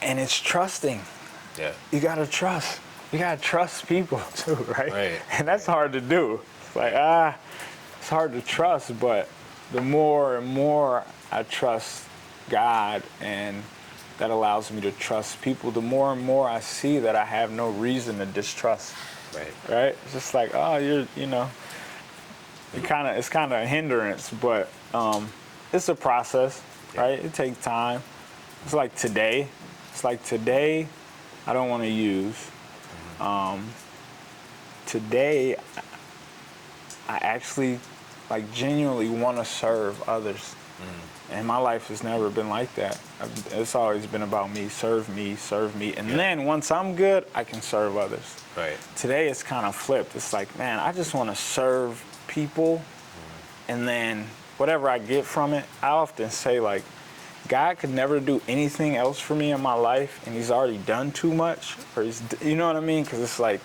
it's trusting. Yeah. You gotta trust. You gotta trust people too, right? And that's hard to do. It's like, it's hard to trust, but the more and more I trust God, and that allows me to trust people, the more and more I see that I have no reason to distrust. Right? It's just like, oh, it's kind of a hindrance, but it's a process, right? It takes time. It's like today, It's like today, I don't want to use. Today, I actually, like, genuinely want to serve others. And my life has never been like that. It's always been about me, serve me. And then once I'm good, I can serve others. Right. Today, it's kind of flipped. It's like, man, I just want to serve people. And then whatever I get from it, I often say, like, God could never do anything else for me in my life, and he's already done too much. You know what I mean? Because it's like,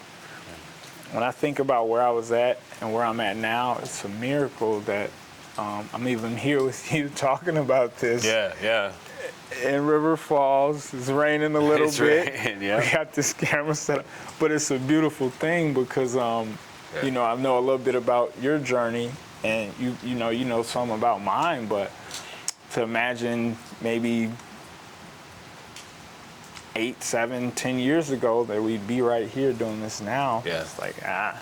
when I think about where I was at and where I'm at now, it's a miracle that I'm even here with you talking about this. Yeah. In River Falls, it's raining a little bit. Raining, yeah. We got this camera set up, but it's a beautiful thing because you know, I know a little bit about your journey, and you know some about mine, but to imagine maybe 8, 7, 10 years ago that we'd be right here doing this now. Yeah. It's like,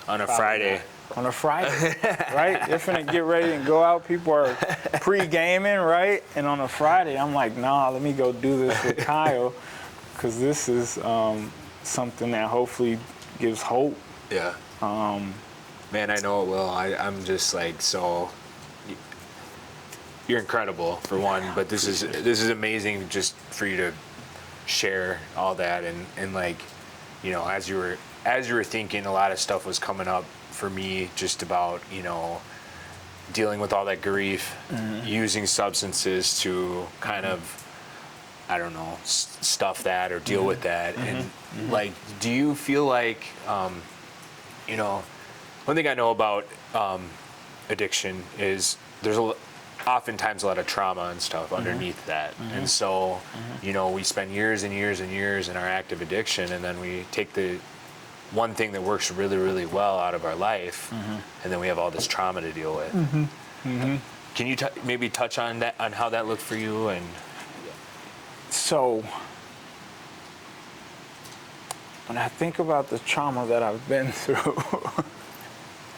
on a Friday. On a Friday, right? They're finna get ready and go out. People are pre-gaming, right? And on a Friday, I'm like, nah, let me go do this with Kyle, because this is something that hopefully gives hope. Yeah. Man, I know it will. I'm just like, so, you're incredible for one, but this is amazing just for you to share all that, and like, you know, as you were thinking, a lot of stuff was coming up for me just about, you know, dealing with all that grief, using substances to kind of, I don't know, stuff that or deal with that. And like, do you feel like, you know, one thing I know about addiction is there's oftentimes a lot of trauma and stuff underneath that. And so, you know, we spend years and years and years in our active addiction, and then we take the one thing that works really, really well out of our life, and then we have all this trauma to deal with. Can you maybe touch on that, on how that looked for you? And so, when I think about the trauma that I've been through,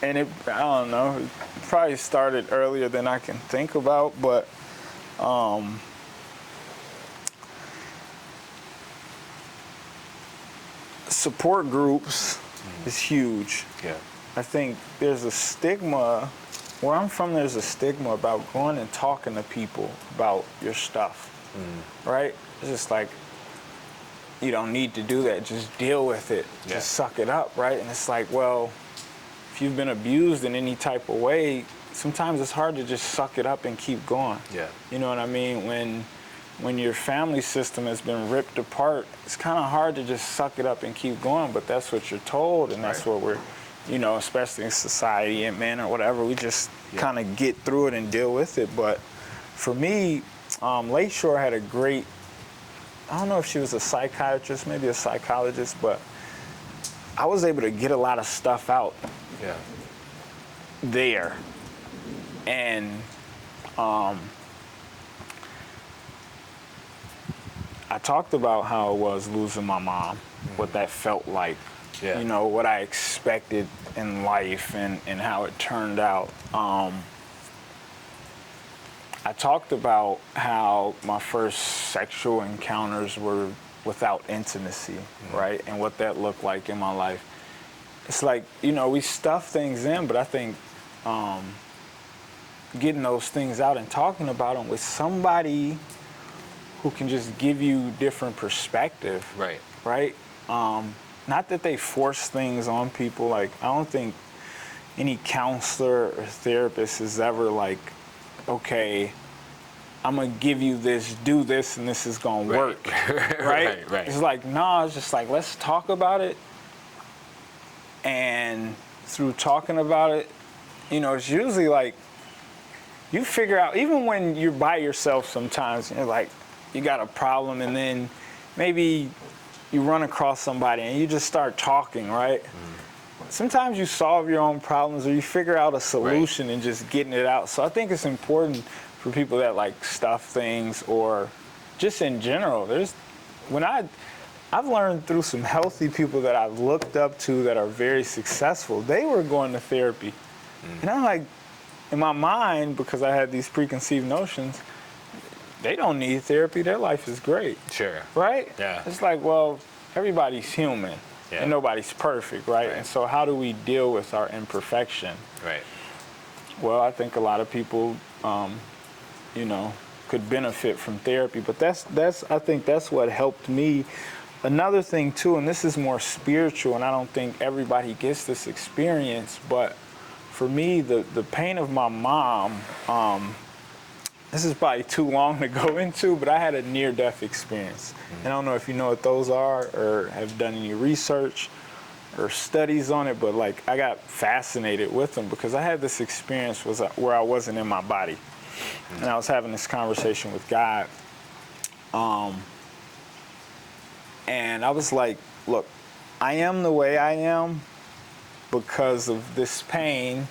and I don't know, it probably started earlier than I can think about, but support groups is huge. yeah, I think there's a stigma, where I'm from, there's a stigma about going and talking to people about your stuff, right? It's just like, you don't need to do that, just deal with it, just suck it up, right? And it's like, well, if you've been abused in any type of way, sometimes it's hard to just suck it up and keep going. Yeah. You know what I mean? When your family system has been ripped apart, it's kind of hard to just suck it up and keep going, but that's what you're told, and that's what we're, you know, especially in society and men or whatever, we just kind of get through it and deal with it. But for me, Lakeshore had a great, I don't know if she was a psychiatrist, maybe a psychologist, but I was able to get a lot of stuff out there. And I talked about how it was losing my mom, what that felt like, you know, what I expected in life and how it turned out. I talked about how my first sexual encounters were without intimacy, right? And what that looked like in my life. It's like, you know, we stuff things in, but I think getting those things out and talking about them with somebody who can just give you different perspective. Right? Not that they force things on people. Like, I don't think any counselor or therapist is ever like, okay, I'm gonna give you this, do this, and this is gonna work. Right? It's like, no, it's just like, let's talk about it. And through talking about it, you know, it's usually like, you figure out, even when you're by yourself sometimes, you're like, you got a problem, and then maybe you run across somebody and you just start talking, right? Sometimes you solve your own problems, or you figure out a solution and just getting it out. So I think it's important for people that like stuff things, or just in general. I've learned through some healthy people that I've looked up to that are very successful, they were going to therapy. And I'm like, in my mind, because I had these preconceived notions, they don't need therapy. Their life is great. Sure. Right? Yeah. It's like, well, everybody's human. Yeah. And nobody's perfect, right? And so how do we deal with our imperfection? Right. Well, I think a lot of people, could benefit from therapy, but I think that's what helped me. Another thing too, and this is more spiritual, and I don't think everybody gets this experience, but for me, the pain of my mom, this is probably too long to go into, but I had a near-death experience. And I don't know if you know what those are or have done any research or studies on it, but like I got fascinated with them because I had this experience where I wasn't in my body. And I was having this conversation with God. And I was like, look, I am the way I am because of this pain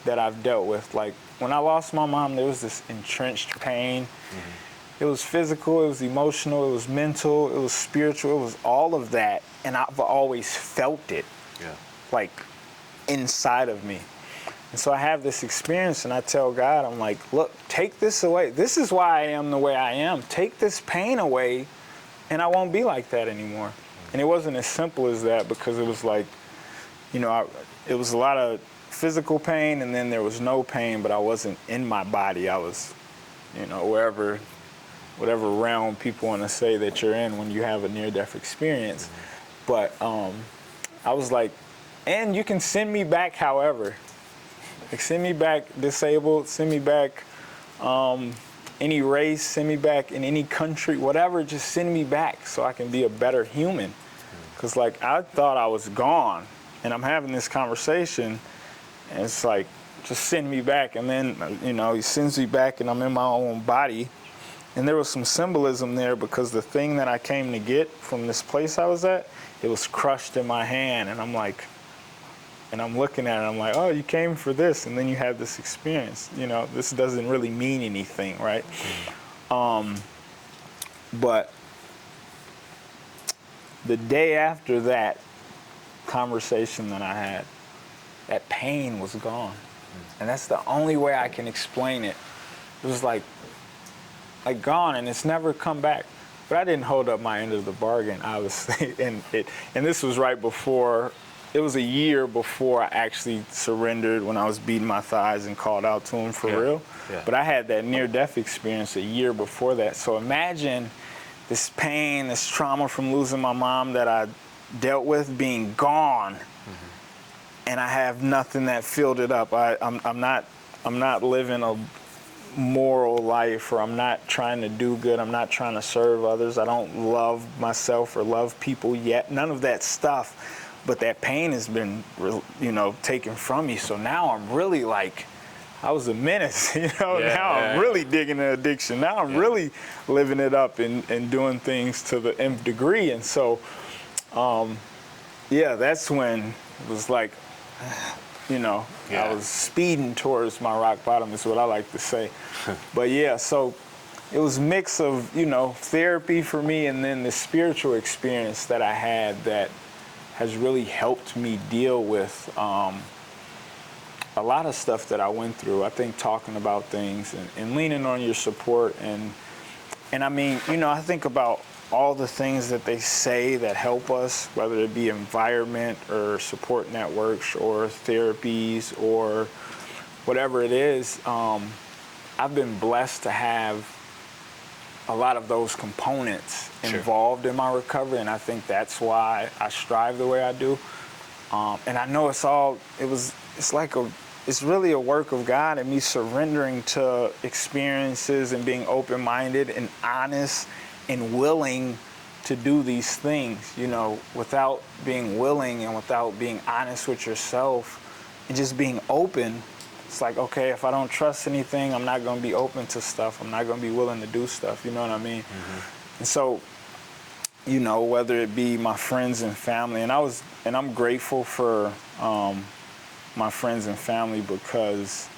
that I've dealt with. Like when I lost my mom, there was this entrenched pain. It was physical, it was emotional, it was mental, it was spiritual, it was all of that. And I've always felt it, like inside of me. And so I have this experience and I tell God, I'm like, look, take this away. This is why I am the way I am. Take this pain away and I won't be like that anymore. And it wasn't as simple as that because it was like, it was a lot of physical pain and then there was no pain, but I wasn't in my body. I was, whatever realm people want to say that you're in when you have a near-death experience. But I was like, and you can send me back however. Like send me back disabled, send me back any race, send me back in any country, whatever, just send me back so I can be a better human. Because like I thought I was gone and I'm having this conversation and it's like, just send me back. And then, he sends me back and I'm in my own body. And there was some symbolism there because the thing that I came to get from this place I was at, it was crushed in my hand. And I'm like, and I'm looking at it, I'm like, oh, you came for this, and then you have this experience. This doesn't really mean anything, right? But the day after that conversation that I had, that pain was gone. And that's the only way I can explain it. It was like gone, and it's never come back. But I didn't hold up my end of the bargain, obviously. And this was right before. It was a year before I actually surrendered when I was beating my thighs and called out to him for real. Yeah. But I had that near-death experience a year before that. So imagine this pain, this trauma from losing my mom that I dealt with being gone, and I have nothing that filled it up. I'm not living a moral life, or I'm not trying to do good. I'm not trying to serve others. I don't love myself or love people yet. None of that stuff. But that pain has been, taken from me. So now I'm really like, I was a menace, I'm really digging the addiction. Now I'm really living it up and doing things to the nth degree. And so, that's when it was like, I was speeding towards my rock bottom is what I like to say. But so it was a mix of, therapy for me and then the spiritual experience that I had that has really helped me deal with a lot of stuff that I went through. I think talking about things and leaning on your support and I mean, I think about all the things that they say that help us, whether it be environment or support networks or therapies or whatever it is. I've been blessed to have a lot of those components involved in my recovery, and I think that's why I strive the way I do. And I know it's really a work of God and me surrendering to experiences and being open-minded and honest and willing to do these things, without being willing and without being honest with yourself and just being open. It's like, okay, if I don't trust anything, I'm not going to be open to stuff. I'm not going to be willing to do stuff. You know what I mean? And so, whether it be my friends and family, and I'm grateful for my friends and family because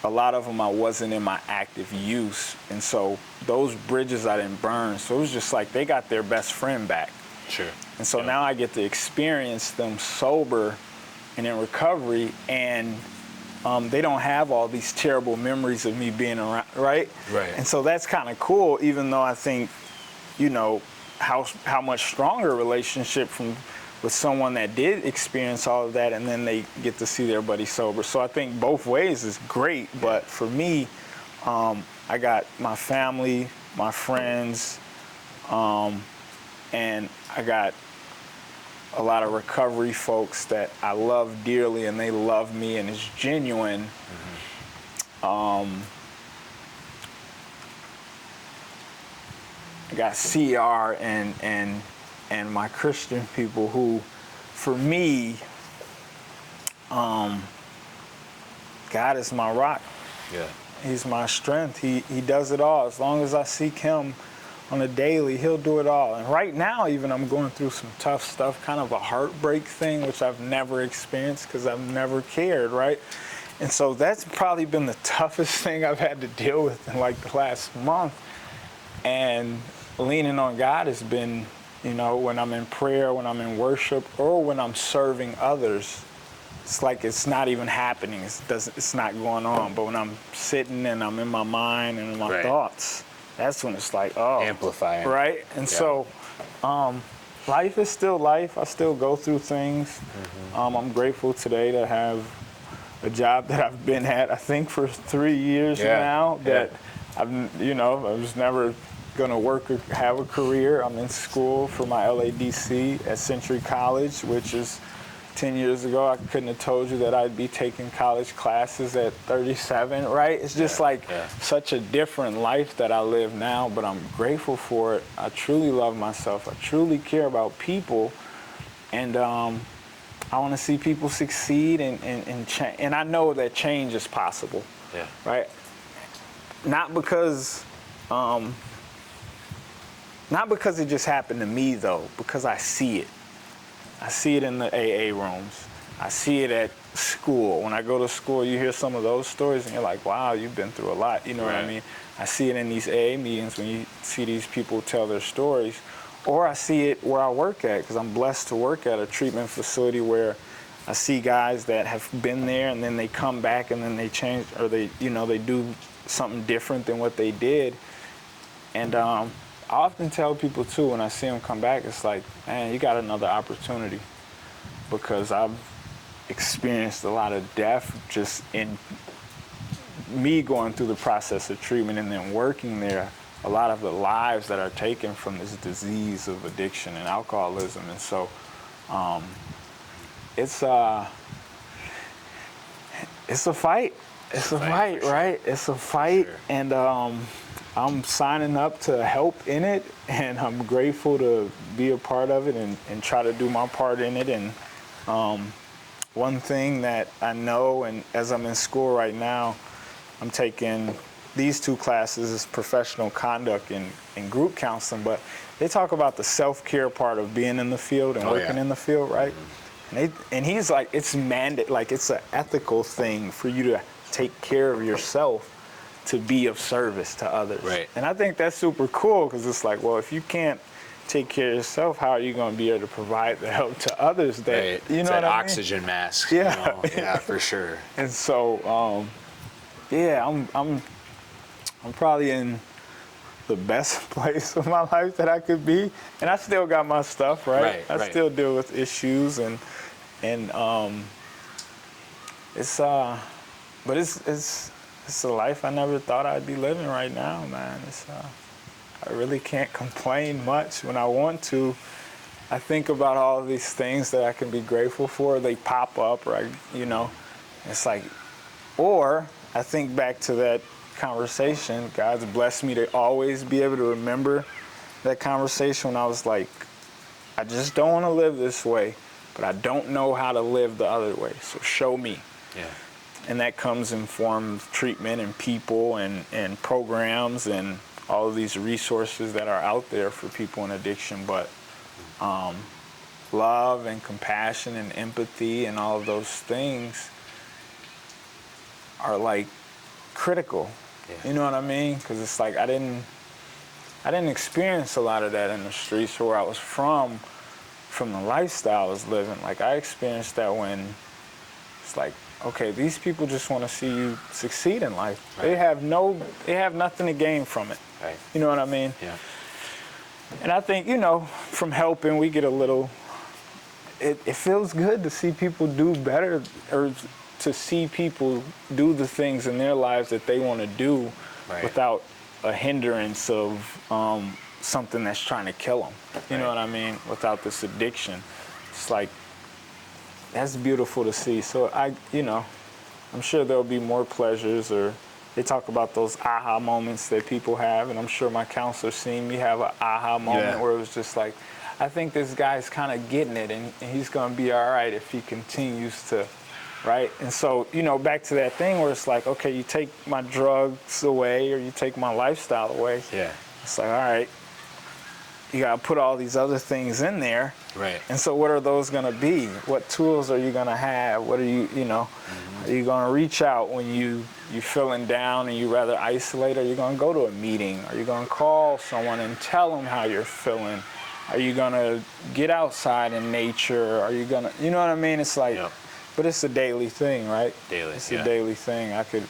a lot of them I wasn't in my active use. And so those bridges I didn't burn. So it was just like they got their best friend back. Sure. And so now I get to experience them sober and in recovery, and they don't have all these terrible memories of me being around, right? Right. And so that's kind of cool, even though I think, you know, how much stronger relationship with someone that did experience all of that, and then they get to see their buddy sober. So I think both ways is great, but for me, I got my family, my friends, and I got a lot of recovery folks that I love dearly, and they love me, and it's genuine. I got CR and my Christian people who, for me, God is my rock. Yeah. He's my strength. He does it all. As long as I seek him on a daily, he'll do it all. And right now, even, I'm going through some tough stuff, kind of a heartbreak thing, which I've never experienced because I've never cared, right? And so that's probably been the toughest thing I've had to deal with in like the last month. And leaning on God has been, you know, when I'm in prayer, when I'm in worship, or when I'm serving others, it's like it's not even happening. It's not going on. But when I'm sitting and I'm in my mind and in my thoughts, that's when it's like, oh. Amplifying. Right? And so life is still life. I still go through things. I'm grateful today to have a job that I've been at, I think, for 3 years now, that I've, you know, I was never going to work or have a career. I'm in school for my LADC at Century College, which is 10 years ago, I couldn't have told you that I'd be taking college classes at 37, right? It's just such a different life that I live now, but I'm grateful for it. I truly love myself. I truly care about people, and I want to see people succeed and change. And I know that change is possible, right? Not because it just happened to me, though, because I see it. I see it in the AA rooms. I see it at school. When I go to school, you hear some of those stories, and you're like, wow, you've been through a lot. You know what I mean? I see it in these AA meetings when you see these people tell their stories. Or I see it where I work at, because I'm blessed to work at a treatment facility where I see guys that have been there, and then they come back, and then they change, or they do something different than what they did. And I often tell people, too, when I see them come back, it's like, man, you got another opportunity, because I've experienced a lot of death just in me going through the process of treatment and then working there. A lot of the lives that are taken from this disease of addiction and alcoholism. And so it's a fight. It's a fight, right? It's a fight. Sure. And I'm signing up to help in it, and I'm grateful to be a part of it and try to do my part in it. And one thing that I know, and as I'm in school right now, I'm taking these 2 classes, is professional conduct and group counseling, but they talk about the self-care part of being in the field and working in the field, right? And he's like, it's like it's an ethical thing for you to take care of yourself to be of service to others. Right. And I think that's super cool, because it's like, well, if you can't take care of yourself, how are you going to be able to provide the help to others that, you know, that oxygen mask. Yeah. You know? Yeah, for sure. And so, I'm probably in the best place of my life that I could be, and I still got my stuff, right? I still deal with issues, and it's a life I never thought I'd be living right now, man. I really can't complain much. When I want to, I think about all of these things that I can be grateful for. They pop up, right? You know, it's like, or I think back to that conversation. God's blessed me to always be able to remember that conversation when I was like, I just don't want to live this way, but I don't know how to live the other way. So show me. Yeah. And that comes in form of treatment and people and programs and all of these resources that are out there for people in addiction. But love and compassion and empathy and all of those things are like critical. Yeah. You know what I mean? Because it's like I didn't experience a lot of that in the streets or where I was from the lifestyle I was living. Like I experienced that when it's like okay, these people just want to see you succeed in life. Right. They have nothing to gain from it. Right. You know what I mean? Yeah. And I think, from helping, we get a little, it feels good to see people do better, or to see people do the things in their lives that they want to do, right, without a hindrance of something that's trying to kill them. You know what I mean? Without this addiction. It's like, that's beautiful to see. So I'm sure there'll be more pleasures, or they talk about those aha moments that people have, and I'm sure my counselor's seen me have an aha moment where it was just like, I think this guy's kind of getting it, and he's going to be all right if he continues to, right? And so, back to that thing where it's like, okay, you take my drugs away, or you take my lifestyle away. Yeah. It's like, all right, you got to put all these other things in there. Right. And so what are those going to be? What tools are you going to have? What are you, are you going to reach out when you're feeling down and you rather isolate? Are you going to go to a meeting? Are you going to call someone and tell them how you're feeling? Are you going to get outside in nature? Are you going to, you know what I mean? It's like, but it's a daily thing, right? Daily, It's a daily thing. I could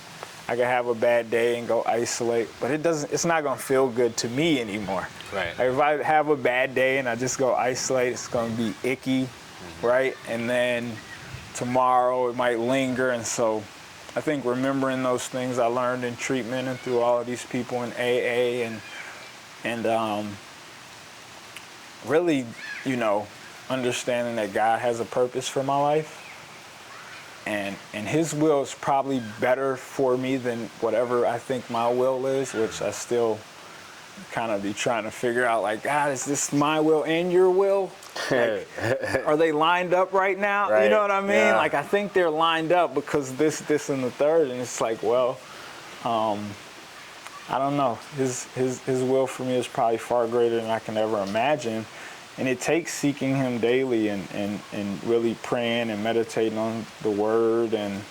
have a bad day and go isolate, but it's not going to feel good to me anymore. Right. Like if I have a bad day and I just go isolate, it's going to be icky, right? And then tomorrow it might linger. And so I think remembering those things I learned in treatment and through all of these people in AA and really, understanding that God has a purpose for my life. And his will is probably better for me than whatever I think my will is, which I still kind of be trying to figure out, like, God, is this my will and your will? Like, are they lined up right now? Right. You know what I mean? Yeah. Like, I think they're lined up because this, and the third. And it's like, well, I don't know. His will for me is probably far greater than I can ever imagine. And it takes seeking him daily and really praying and meditating on the word and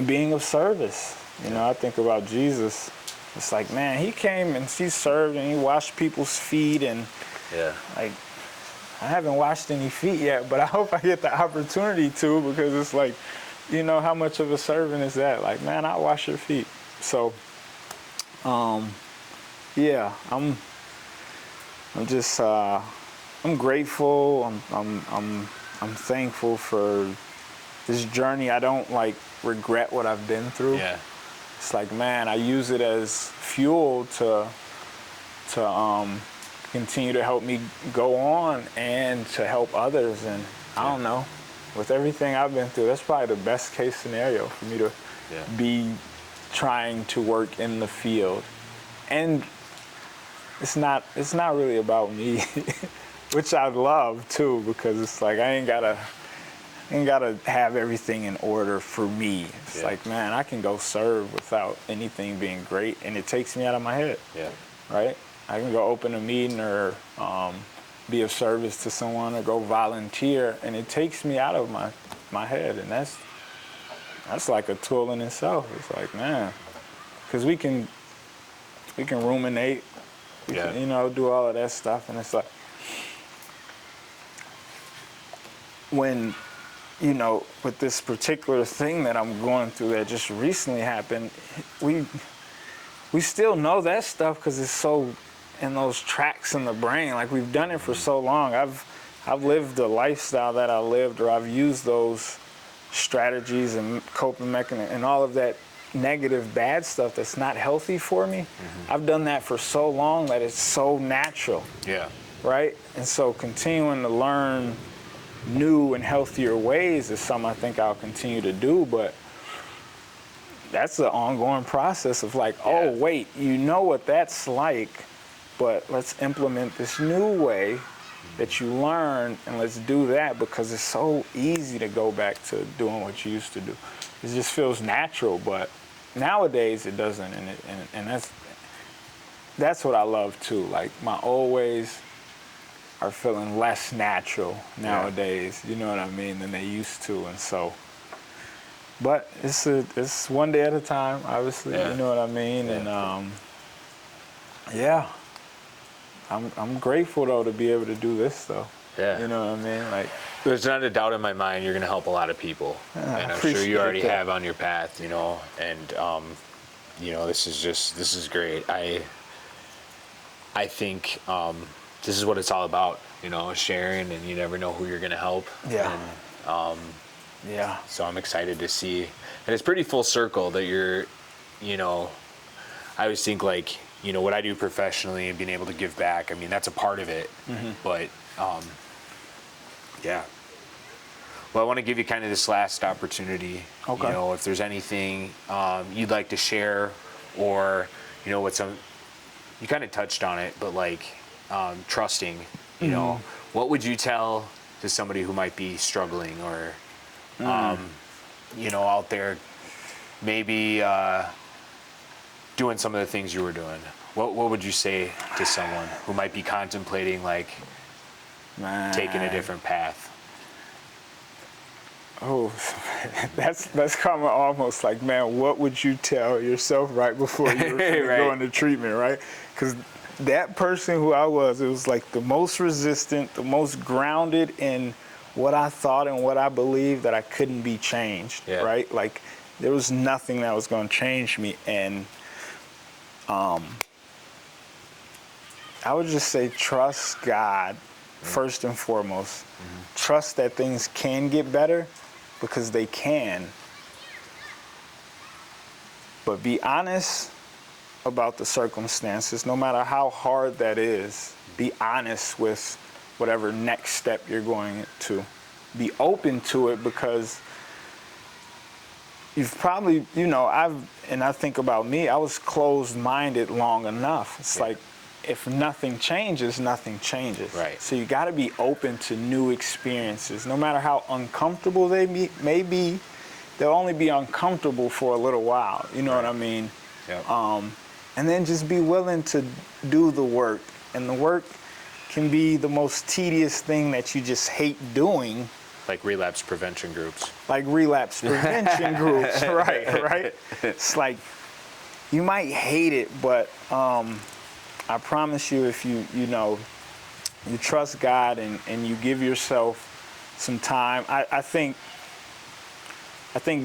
being of service. I think about Jesus. It's like, man, he came and he served and he washed people's feet and like, I haven't washed any feet yet, but I hope I get the opportunity to, because it's like, how much of a servant is that? Like, man, I wash your feet. So, I'm just, I'm grateful. I'm thankful for this journey. I don't regret what I've been through. Yeah. It's like, man, I use it as fuel to continue to help me go on and to help others. And I don't know, with everything I've been through, that's probably the best case scenario for me to be trying to work in the field. And it's not really about me, which I love too, because it's like I ain't gotta have everything in order for me. It's like, man, I can go serve without anything being great, and it takes me out of my head. Yeah. Right? I can go open a meeting or be of service to someone or go volunteer, and it takes me out of my head, and that's like a tool in itself. It's like, man, because we can ruminate. We can, do all of that stuff, and it's like when, with this particular thing that I'm going through that just recently happened, we still know that stuff because it's so in those tracks in the brain. Like, we've done it for so long. I've lived the lifestyle that I lived, or I've used those strategies and coping mechanisms and all of that negative, bad stuff that's not healthy for me. I've done that for so long that it's so natural. Yeah. Right? And so continuing to learn new and healthier ways is something I think I'll continue to do, but that's an ongoing process of like, oh, wait, what that's like, but let's implement this new way that you learn, and let's do that, because it's so easy to go back to doing what you used to do. It just feels natural, but nowadays it doesn't, and that's what I love too. Like, my old ways are feeling less natural nowadays, you know what I mean, than they used to, and so. But it's one day at a time, obviously, you know what I mean, and I'm grateful though to be able to do this though. Yeah. You know what I mean? Like, there's not a doubt in my mind you're going to help a lot of people. And I'm sure you already have on your path, you know, and, you know, this is great. I think this is what it's all about, you know, sharing, and you never know who you're going to help. Yeah. And, yeah. so I'm excited to see, and it's pretty full circle that you're, you know, I always think like, you know, what I do professionally and being able to give back, I mean, that's a part of it, but, yeah. Well, I want to give you kind of this last opportunity. Okay. You know, if there's anything you'd like to share, or, you know, you kind of touched on it, but like trusting, you know, what would you tell to somebody who might be struggling, or, you know, out there maybe doing some of the things you were doing? What would you say to someone who might be contemplating like taking a different path? Oh, that's kind of almost like, man, what would you tell yourself right before you were Right. go into treatment, right? Because that person who I was, it was like the most resistant, the most grounded in what I thought and what I believed, that I couldn't be changed, right? Like, there was nothing that was going to change me. And I would just say trust God first and foremost. Trust that things can get better, because they can. But be honest about the circumstances, no matter how hard that is. Be honest with whatever next step you're going to. Be open to it, because you've probably, you know, I think about me, I was closed-minded long enough. It's like, if nothing changes, nothing changes. Right. So you got to be open to new experiences, no matter how uncomfortable they may be. They'll only be uncomfortable for a little while. You know what I mean? Yep. And then just be willing to do the work. And the work can be the most tedious thing that you just hate doing. Like relapse prevention groups. Like relapse prevention groups, right? It's like, you might hate it, but I promise you, if you trust God and you give yourself some time, I think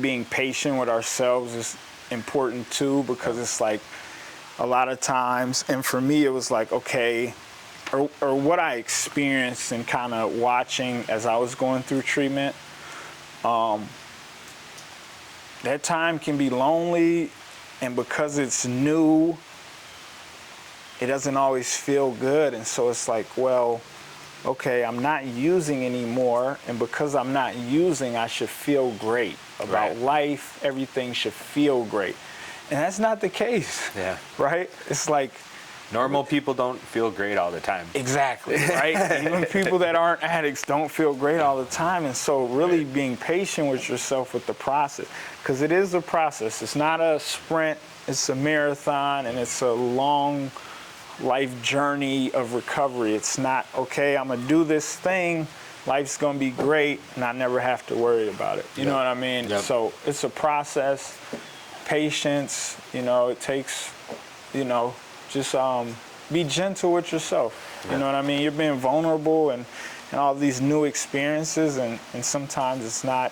being patient with ourselves is important too, because it's like a lot of times, and for me it was like, okay, or what I experienced and kind of watching as I was going through treatment, that time can be lonely, and because it's new, it doesn't always feel good. And so it's like, well, okay, I'm not using anymore, and because I'm not using, I should feel great about life. Everything should feel great. And that's not the case. Yeah. Right? It's like, normal people don't feel great all the time. Exactly, right? Even people that aren't addicts don't feel great all the time. And so really being patient with yourself with the process, because it is a process. It's not a sprint, it's a marathon, and it's a long life journey of recovery. It's not, okay, I'm gonna do this thing, life's gonna be great, and I never have to worry about it. You know what I mean? So it's a process, patience, you know, it takes, you know, just be gentle with yourself. You know what I mean? You're being vulnerable and all these new experiences, and sometimes it's not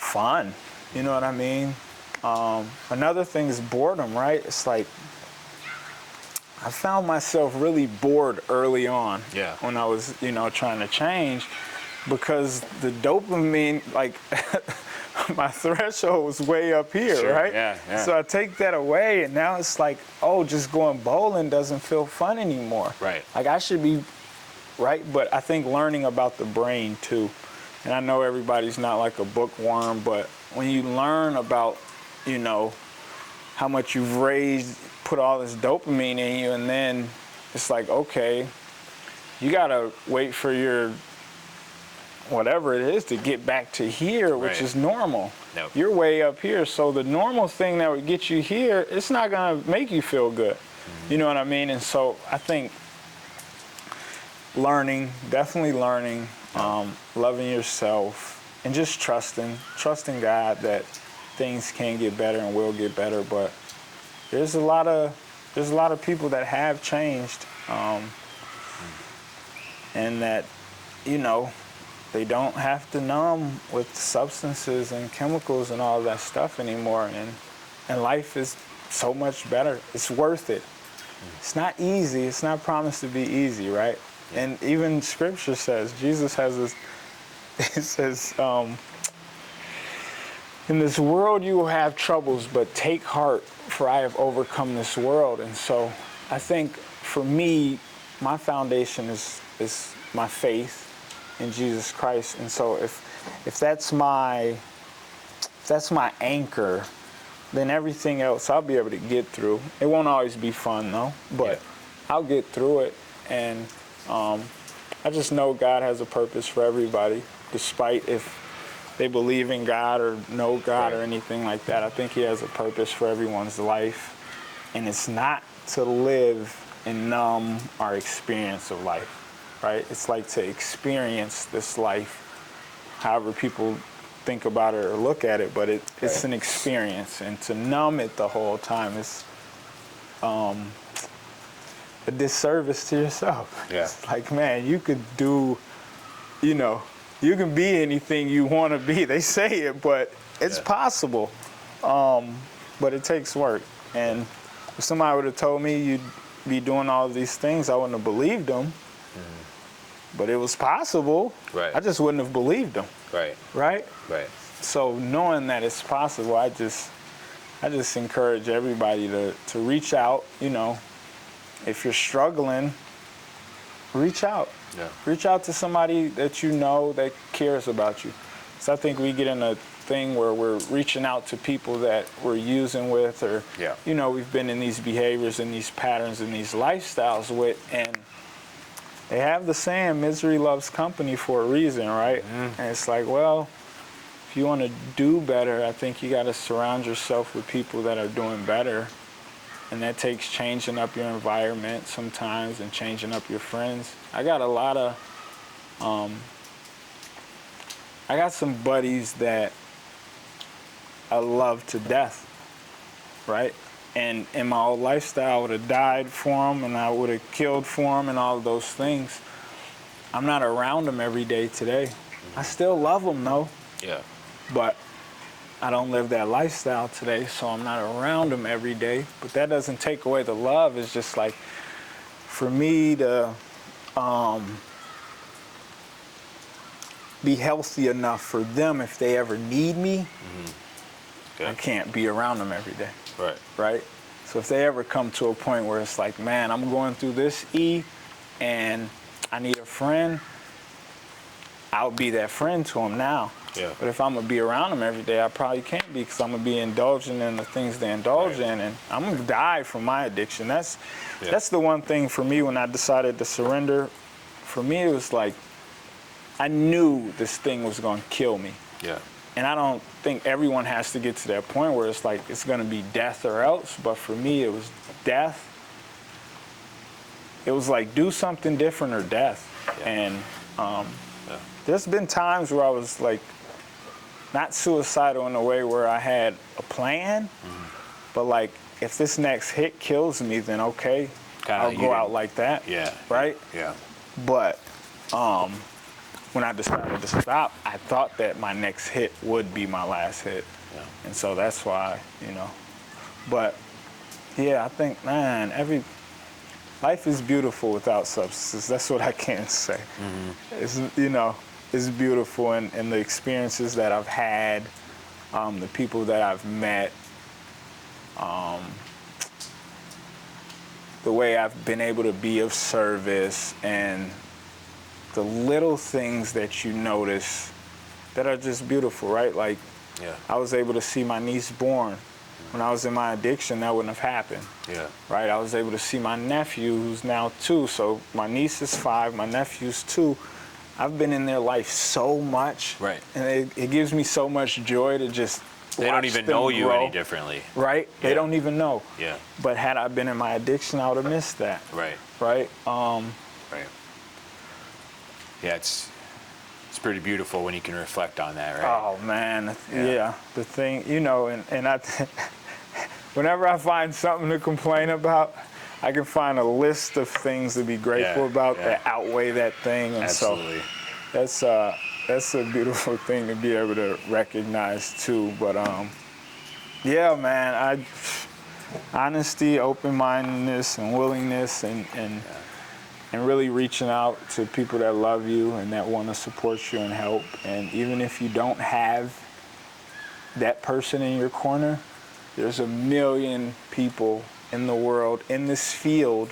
fun. You know what I mean? Another thing is boredom, right? It's like, I found myself really bored early on when I was, you know, trying to change, because the dopamine, like, my threshold was way up here, right? Yeah. So I take that away, and now it's like, oh, just going bowling doesn't feel fun anymore. Right. Like, I should be, right? But I think learning about the brain, too, and I know everybody's not like a bookworm, but when you learn about, you know, how much you've raised, put all this dopamine in you, and then it's like, okay, you gotta wait for your whatever it is to get back to here, which is normal. You're way up here, so the normal thing that would get you here, it's not gonna make you feel good. You know what I mean? And so I think definitely learning, loving yourself, and just trusting God that things can get better and will get better. But there's a lot of people that have changed. and that, they don't have to numb with substances and chemicals and all that stuff anymore, and life is so much better. It's worth it. It's not easy. It's not promised to be easy, right? Yeah. And even Scripture says, Jesus has this, it says, in this world you will have troubles, but take heart, for I have overcome this world. And so I think for me, my foundation is my faith in Jesus Christ. And so if that's my anchor, then everything else I'll be able to get through. It won't always be fun though, but I'll get through it. And I just know God has a purpose for everybody, despite if they believe in God or know God or anything like that. I think He has a purpose for everyone's life. And it's not to live and numb our experience of life, right? It's like to experience this life, however people think about it or look at it, but it's an experience. And to numb it the whole time is a disservice to yourself. Yeah. It's like, man, you could do, you can be anything you want to be. They say it, but it's possible. But it takes work. And if somebody would have told me you'd be doing all of these things, I wouldn't have believed them. But it was possible. Right. I just wouldn't have believed them. Right. Right? Right. So knowing that it's possible, I just encourage everybody to reach out. If you're struggling, reach out. Yeah. Reach out to somebody that you know that cares about you. So I think we get in a thing where we're reaching out to people that we're using with, or we've been in these behaviors and these patterns and these lifestyles with, and they have the saying, misery loves company for a reason, right? And it's like, well, if you want to do better, I think you got to surround yourself with people that are doing better. And that takes changing up your environment sometimes and changing up your friends. I got a lot of, I got some buddies that I love to death, right? And in my old lifestyle, I would have died for them and I would have killed for them and all of those things. I'm not around them every day today. I still love them though. Yeah. But I don't live that lifestyle today, so I'm not around them every day. But that doesn't take away the love. It's just like, for me to be healthy enough for them if they ever need me, I can't be around them every day. Right. Right? So if they ever come to a point where it's like, man, I'm going through this and I need a friend, I'll be that friend to them now. Yeah. But if I'm going to be around them every day, I probably can't be, because I'm going to be indulging in the things they indulge in, and I'm going to die from my addiction. That's the one thing for me when I decided to surrender. For me, it was like, I knew this thing was going to kill me. Yeah. And I don't think everyone has to get to that point where it's like, it's going to be death or else. But for me, it was death. It was like, do something different or death. Yeah. And there's been times where I was like, not suicidal in a way where I had a plan, but like, if this next hit kills me, then okay, I'll go out like that. Yeah. Right? Yeah. But when I decided to stop, I thought that my next hit would be my last hit. Yeah. And so that's why, But yeah, I think, man, life is beautiful without substances. That's what I can say. It's, it's beautiful, and the experiences that I've had, the people that I've met, the way I've been able to be of service, and the little things that you notice that are just beautiful, right? Like, I was able to see my niece born. When I was in my addiction, that wouldn't have happened. Yeah. Right? I was able to see my nephew, who's now 2. So my niece is 5, my nephew's 2. I've been in their life so much. Right. And it gives me so much joy to just They don't even know you grow. any differently. Right? Yeah. They don't even know. Yeah. But had I been in my addiction, I would have missed that. Right. Right? Right. Yeah, it's pretty beautiful when you can reflect on that, right? Oh, man. Yeah. The thing, and I, whenever I find something to complain about, I can find a list of things to be grateful about that outweigh that thing, and Absolutely. so that's a beautiful thing to be able to recognize too. But yeah, man, honesty, open-mindedness, and willingness, and really reaching out to people that love you and that want to support you and help. And even if you don't have that person in your corner, there's a million people in the world in this field,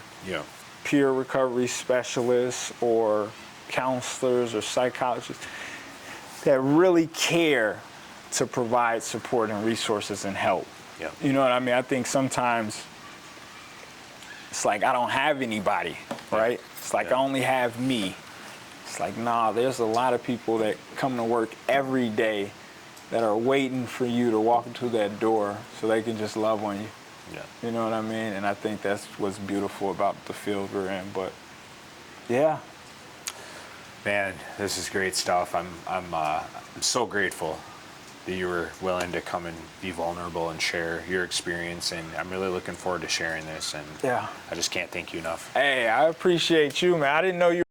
peer recovery specialists or counselors or psychologists, that really care to provide support and resources and help. You know what I mean? I think sometimes it's like I don't have anybody, right? It's like I only have me. It's like, nah, there's a lot of people that come to work every day that are waiting for you to walk into that door so they can just love on you. You know what I mean? And I think that's what's beautiful about the field we're in. But yeah. Man, this is great stuff. I'm so grateful that you were willing to come and be vulnerable and share your experience, and I'm really looking forward to sharing this, and I just can't thank you enough. Hey, I appreciate you, man. I didn't know you